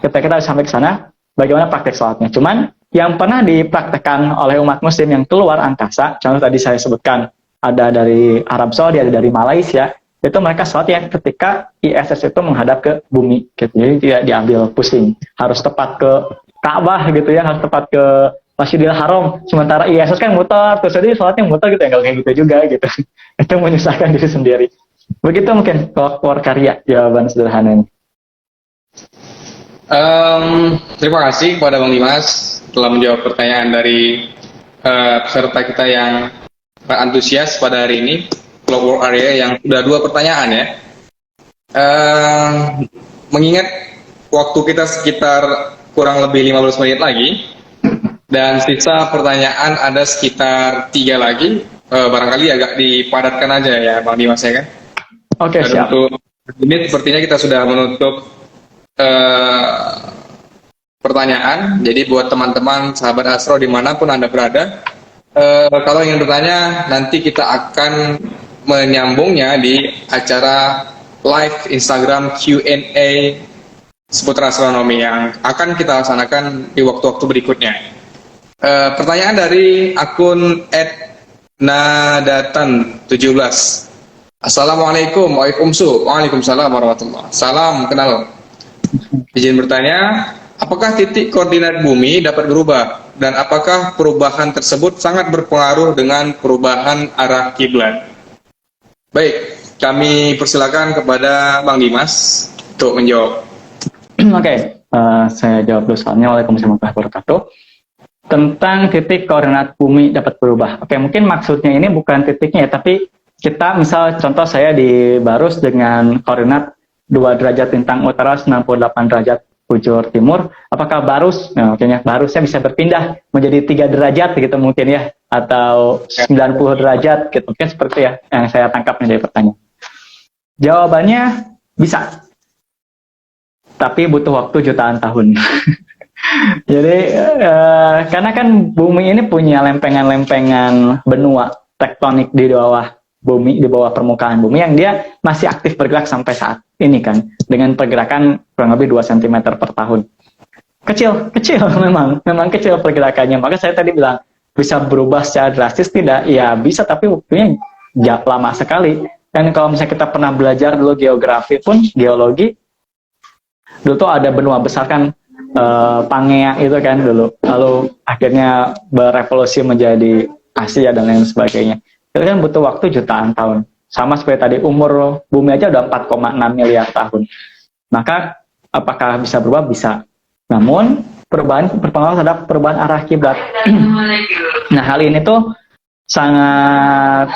ketika kita sampai ke sana, bagaimana praktek sholatnya. Cuman yang pernah dipraktekkan oleh umat muslim yang keluar angkasa, contoh tadi saya sebutkan, ada dari Arab Saudi, ada dari Malaysia, itu mereka sholat yang ketika ISS itu menghadap ke bumi gitu. Jadi tidak diambil pusing, harus tepat ke Ka'bah gitu ya, harus tepat ke Masjidil Haram. Sementara ISS kan muter, terus jadi sholatnya muter gitu ya, nggak kayak gitu juga gitu. Itu menyusahkan diri sendiri. Begitu mungkin kalau keluar karya jawaban sederhananya.
Terima kasih kepada Bang Dimas telah menjawab pertanyaan dari peserta kita yang antusias pada hari ini. Kelompok area yang sudah 2 pertanyaan ya. Mengingat waktu kita sekitar kurang lebih 15 menit lagi dan sisa pertanyaan ada sekitar 3 lagi, barangkali agak dipadatkan aja ya Bang Dimas ya kan.
Oke, siap.
Untuk ini sepertinya kita sudah menutup pertanyaan. Jadi buat teman-teman sahabat Astro dimanapun Anda berada, kalau ingin bertanya nanti kita akan menyambungnya di acara live Instagram Q&A seputar astronomi yang akan kita laksanakan di waktu-waktu berikutnya. Pertanyaan dari akun @nadatan17. Assalamualaikum, waalaikumsalam warahmatullahi. Salam kenal. Izin bertanya, apakah titik koordinat bumi dapat berubah dan apakah perubahan tersebut sangat berpengaruh dengan perubahan arah kiblat? Baik, kami persilakan kepada Bang Dimas untuk menjawab.
Oke, saya jawab dulu soalnya. Waalaikumsalam warahmatullahi wabarakatuh. Tentang titik koordinat bumi dapat berubah. Oke, mungkin maksudnya ini bukan titiknya ya, tapi kita misal contoh saya di Barus dengan koordinat 2 derajat lintang utara, 98 derajat bujur timur. Apakah Barus, mungkin ya, Barusnya bisa berpindah menjadi 3 derajat gitu mungkin ya, atau 90 derajat gitu, mungkin seperti ya yang saya tangkap dari pertanyaan. Jawabannya bisa, tapi butuh waktu jutaan tahun. Jadi karena kan bumi ini punya lempengan-lempengan benua tektonik di bawah bumi, di bawah permukaan bumi yang dia masih aktif bergerak sampai saat ini kan, dengan pergerakan kurang lebih 2 cm per tahun. Kecil memang kecil pergerakannya. Maka saya tadi bilang bisa berubah secara drastis, tidak? Ya bisa, tapi waktunya lama sekali. Dan kalau misalnya kita pernah belajar dulu geografi pun, geologi, dulu tuh ada benua besar kan, Pangea itu kan dulu, lalu akhirnya berevolusi menjadi Asia dan lain sebagainya. Itu kan butuh waktu jutaan tahun. Sama seperti tadi, umur bumi aja udah 4,6 miliar tahun. Maka apakah bisa berubah? Bisa. Namun perubahan berpengaruh terhadap perubahan arah kiblat. Nah, hal ini tuh sangat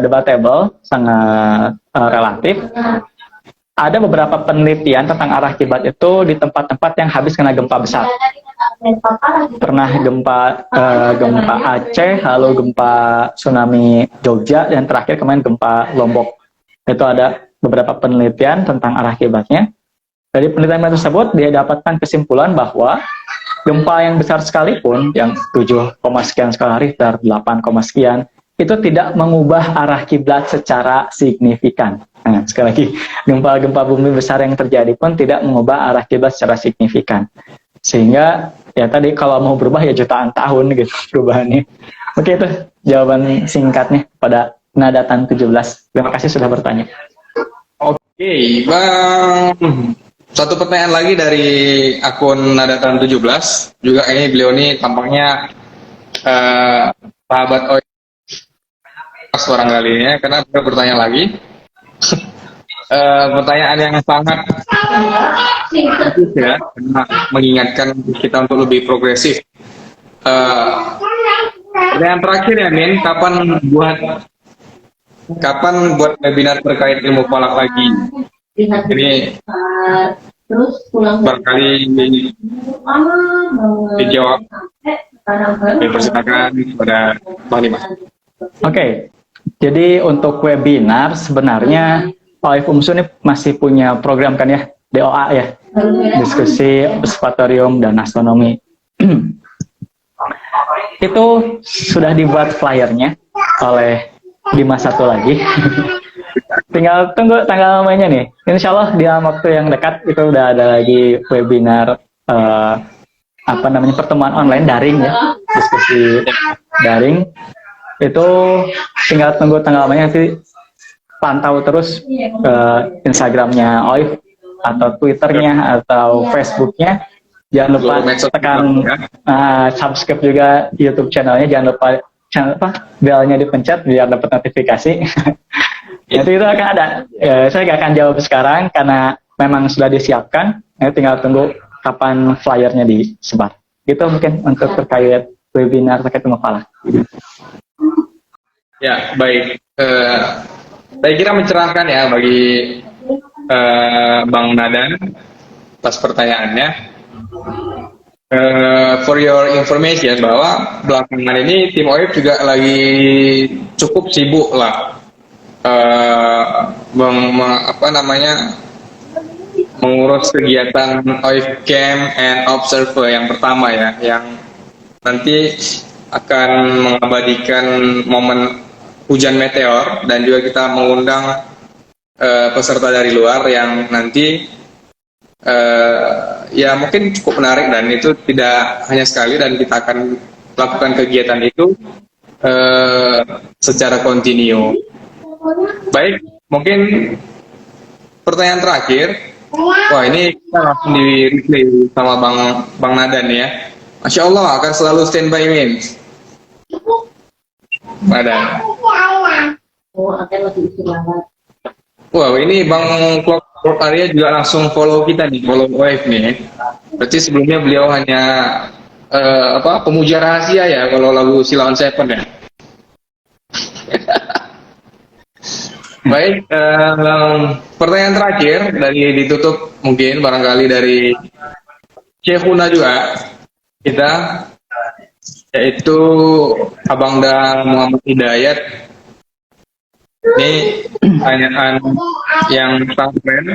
debatable, sangat relatif. Ada beberapa penelitian tentang arah kiblat itu di tempat-tempat yang habis kena gempa besar. Pernah gempa Aceh, lalu gempa tsunami Jogja, dan terakhir kemarin gempa Lombok. Itu ada beberapa penelitian tentang arah kiblatnya. Dari penelitian tersebut dia dapatkan kesimpulan bahwa gempa yang besar sekalipun, yang 7, sekian skala Richter, 8, sekian, itu tidak mengubah arah kiblat secara signifikan. Nah, sekali lagi, gempa-gempa bumi besar yang terjadi pun tidak mengubah arah kiblat secara signifikan. Sehingga ya tadi kalau mau berubah ya jutaan tahun gitu perubahannya. Oke, itu jawaban singkatnya pada Nadatan 17. Terima kasih sudah bertanya.
Oke, Bang. Satu pertanyaan lagi dari akun Nadatan 17. Juga ini beliau ini tampaknya sahabat barangkali ya, karena beliau bertanya lagi. Pertanyaan yang sangat ya, mengingatkan kita untuk lebih progresif. Pertanyaan terakhir ya, Min, kapan buat webinar terkait ilmu falak lagi? Ini barangkali dijawab. Dipersilakan kepada Bang Dimas.
Oke, jadi untuk webinar sebenarnya OIF UMSU ini masih punya program kan ya, DOA ya, diskusi observatorium dan astronomi. Itu sudah dibuat flyernya oleh Dimas satu lagi. Tinggal tunggu tanggal mainnya nih. Insya Allah di dalam waktu yang dekat itu udah ada lagi webinar pertemuan online daring ya, diskusi daring. Itu tinggal tunggu tanggal mainnya, nanti pantau terus Instagramnya Oif atau Twitternya atau Facebooknya. Jangan lupa tekan subscribe juga YouTube channelnya. Jangan lupa belnya dipencet biar dapat notifikasi. Nanti itu akan ada. Saya nggak akan jawab sekarang karena memang sudah disiapkan. Tinggal tunggu kapan flyernya disebar. Itu mungkin untuk terkait webinar terkait mufalah.
Ya, baik. Saya kira mencerahkan ya bagi Bang Nadan atas pertanyaannya. For your information bahwa belakangan ini tim OIF juga lagi cukup sibuk lah mengurus kegiatan OIF Camp and Observer yang pertama ya, yang nanti akan mengabadikan momen hujan meteor, dan juga kita mengundang peserta dari luar yang nanti ya mungkin cukup menarik, dan itu tidak hanya sekali, dan kita akan lakukan kegiatan itu secara kontinu. Baik, mungkin pertanyaan terakhir. Wah, ini kita langsung di replay sama Bang Nadan ya. Masya Allah, akan selalu standby Min. Nadan. Wow, ini Bang Klok Arya juga langsung follow kita nih, follow OIF nih. Berarti sebelumnya beliau hanya pemuja rahasia ya kalau lagu Sheila on 7 ya. Baik, pertanyaan terakhir dari ditutup mungkin barangkali dari Syekhuna juga kita, yaitu Abangda Muhammad Hidayat. Ini pertanyaan yang sangat keren.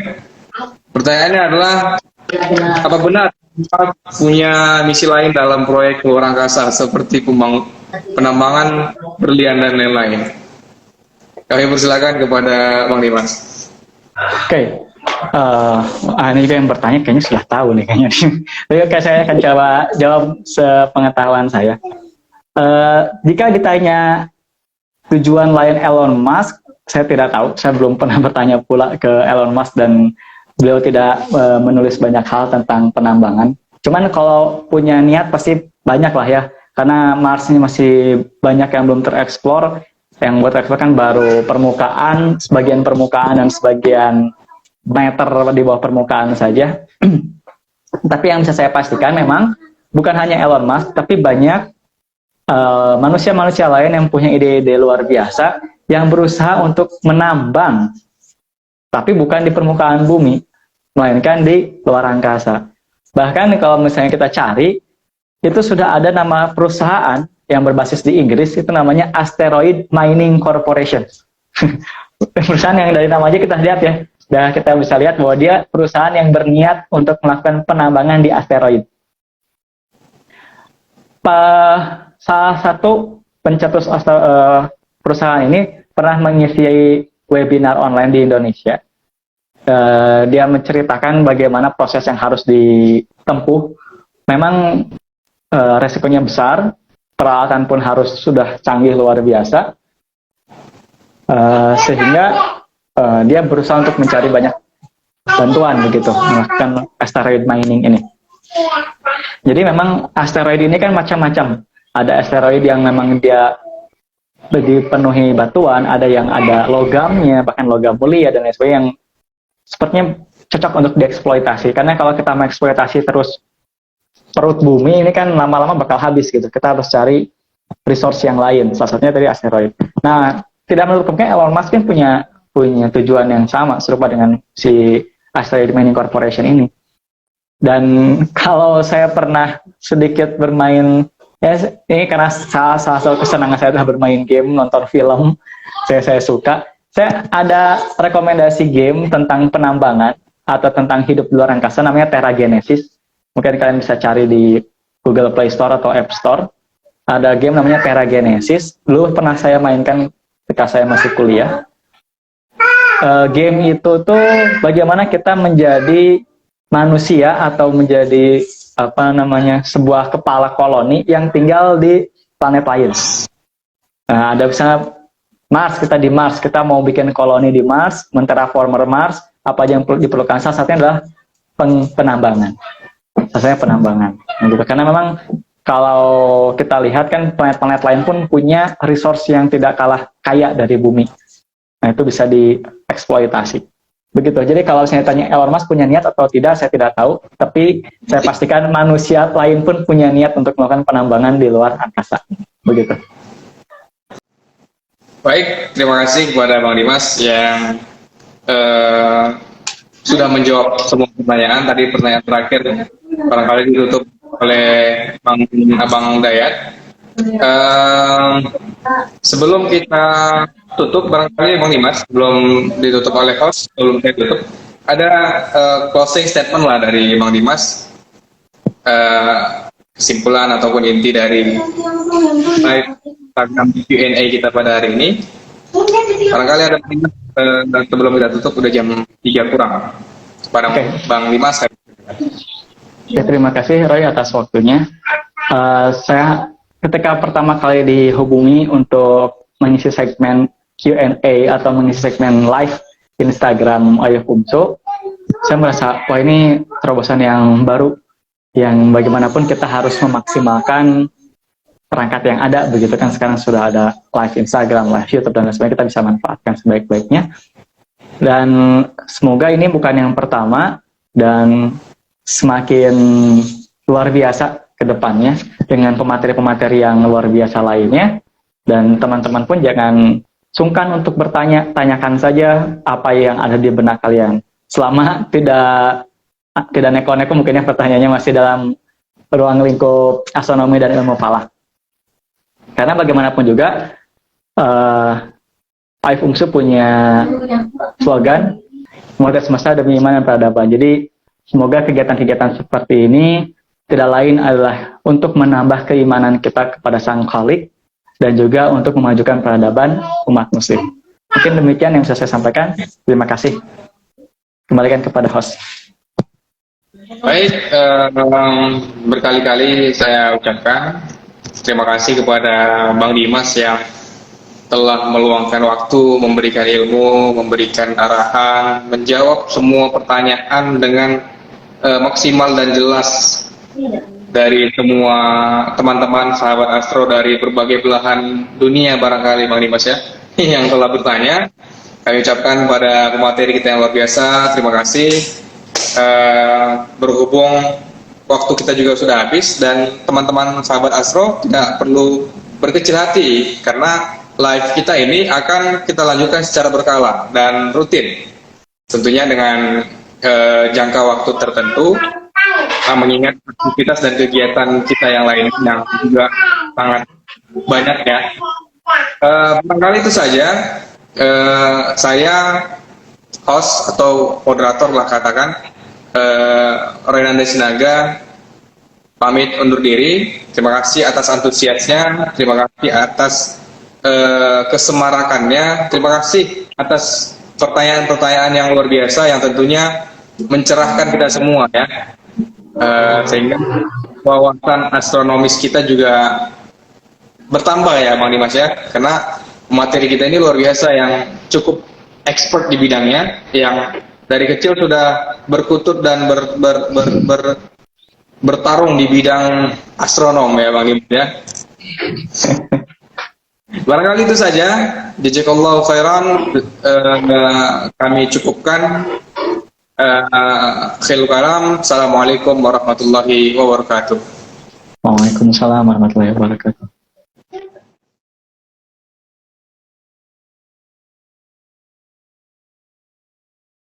Pertanyaannya adalah, apa benar punya misi lain dalam proyek luar angkasa seperti penambangan berlian dan lain-lain? Kami persilakan kepada Bang Dimas.
Oke. Ini juga yang bertanya kayaknya sudah tahu nih kayaknya. Tapi saya akan coba jawab sepengetahuan saya. Jika ditanya tujuan lain Elon Musk, saya tidak tahu. Saya belum pernah bertanya pula ke Elon Musk, dan beliau tidak menulis banyak hal tentang penambangan. Cuman kalau punya niat pasti banyak lah ya, karena Mars ini masih banyak yang belum tereksplor. Yang buat tereksplor kan baru permukaan, sebagian permukaan dan sebagian meter di bawah permukaan saja. Tapi yang bisa saya pastikan memang bukan hanya Elon Musk, tapi banyak manusia-manusia lain yang punya ide-ide luar biasa yang berusaha untuk menambang, tapi bukan di permukaan bumi, melainkan di luar angkasa. Bahkan kalau misalnya kita cari, itu sudah ada nama perusahaan yang berbasis di Inggris, itu namanya Asteroid Mining Corporation. Perusahaan yang dari nama aja kita lihat ya, dan kita bisa lihat bahwa dia perusahaan yang berniat untuk melakukan penambangan di asteroid. Salah satu pencetus perusahaan ini pernah mengisi webinar online di Indonesia. Dia menceritakan bagaimana proses yang harus ditempuh. Memang resikonya besar, peralatan pun harus sudah canggih luar biasa, sehingga dia berusaha untuk mencari banyak bantuan begitu melakukan asteroid mining ini. Jadi memang asteroid ini kan macam-macam. Ada asteroid yang memang dia dipenuhi batuan, ada yang ada logamnya, bahkan logam mulia dan lain sebagainya, yang sepertinya cocok untuk dieksploitasi. Karena kalau kita mengeksploitasi terus perut bumi ini kan lama-lama bakal habis gitu. Kita harus cari resource yang lain, salah satunya dari asteroid. Nah, tidak menutup kemungkinan Elon Musk kan punya tujuan yang sama, serupa dengan si Asteroid Mining Corporation ini. Dan kalau saya pernah sedikit bermain, ya ini karena salah satu kesenangan saya adalah bermain game, nonton film, saya suka. Saya ada rekomendasi game tentang penambangan atau tentang hidup di luar angkasa, namanya Terra Genesis. Mungkin kalian bisa cari di Google Play Store atau App Store. Ada game namanya Terra Genesis. Dulu pernah saya mainkan ketika saya masih kuliah. Game itu tuh bagaimana kita menjadi manusia atau menjadi sebuah kepala koloni yang tinggal di planet lain. Ada bisa Mars, kita di Mars, kita mau bikin koloni di Mars, menterraformer Mars, apa aja yang diperlukan? Salah satunya adalah penambangan. Rasanya penambangan. Nah, gitu. Karena memang kalau kita lihat kan planet-planet lain pun punya resource yang tidak kalah kaya dari bumi. Nah, itu bisa dieksploitasi. Begitu. Jadi kalau saya tanya Elon Musk punya niat atau tidak, saya tidak tahu. Tapi saya pastikan manusia lain pun punya niat untuk melakukan penambangan di luar angkasa. Begitu.
Baik, terima kasih kepada Bang Dimas yang sudah menjawab semua pertanyaan. Tadi pertanyaan terakhir barangkali ditutup oleh Abang Dayat. Sebelum kita tutup, barangkali Bang Dimas, sebelum ditutup oleh host, sebelum saya tutup, ada closing statement lah dari Bang Dimas, kesimpulan ataupun inti dari live Instagram Q&A kita pada hari ini. Barangkali ada dan sebelum kita tutup udah jam 3 kurang. Pada Bang Dimas.
Ya, terima kasih Roy atas waktunya. Saya ketika pertama kali dihubungi untuk mengisi segmen Q&A atau mengisi segmen live Instagram Ayah Fungso, saya merasa wah ini terobosan yang baru, yang bagaimanapun kita harus memaksimalkan perangkat yang ada, begitu kan. Sekarang sudah ada live Instagram, live YouTube, dan lain sebagainya, kita bisa manfaatkan sebaik-baiknya. Dan semoga ini bukan yang pertama, dan semakin luar biasa ke depannya dengan pemateri-pemateri yang luar biasa lainnya. Dan teman-teman pun jangan sungkan untuk bertanya, tanyakan saja apa yang ada di benak kalian. Selama tidak neko-neko, mungkin ya pertanyaannya masih dalam ruang lingkup astronomi dan ilmu falak. Karena bagaimanapun juga Ayah Fungsu punya slogan semoga semesta demi iman dan peradaban. Jadi semoga kegiatan-kegiatan seperti ini tidak lain adalah untuk menambah keimanan kita kepada Sang Khalik dan juga untuk memajukan peradaban umat muslim. Mungkin demikian yang bisa saya sampaikan. Terima kasih. Kembalikan kepada host.
Baik, berkali-kali saya ucapkan terima kasih kepada Bang Dimas yang telah meluangkan waktu, memberikan ilmu, memberikan arahan, menjawab semua pertanyaan dengan maksimal dan jelas dari semua teman-teman sahabat Astro dari berbagai belahan dunia barangkali Bang Dimas ya yang telah bertanya. Kami ucapkan pada pemateri kita yang luar biasa, terima kasih. Berhubung waktu kita juga sudah habis dan teman-teman sahabat Astro tidak perlu berkecil hati karena live kita ini akan kita lanjutkan secara berkala dan rutin, tentunya dengan jangka waktu tertentu, mengingat aktivitas dan kegiatan kita yang lain yang juga sangat banyak ya. Barangkali itu saja. Saya host atau moderator lah katakan, Renanda Sinaga pamit undur diri. Terima kasih atas antusiasnya, terima kasih atas kesemarakannya, terima kasih atas pertanyaan-pertanyaan yang luar biasa yang tentunya mencerahkan kita semua ya, sehingga wawasan astronomis kita juga bertambah ya Bang Dimas ya, karena materi kita ini luar biasa yang cukup expert di bidangnya, yang dari kecil sudah berkutut dan bertarung di bidang astronom ya Bang Dimas ya. Barangkali itu saja. Jazakallahu khairan. Kami cukupkan. Khairu kalam. Assalamualaikum warahmatullahi wabarakatuh.
Waalaikumsalam warahmatullahi wabarakatuh.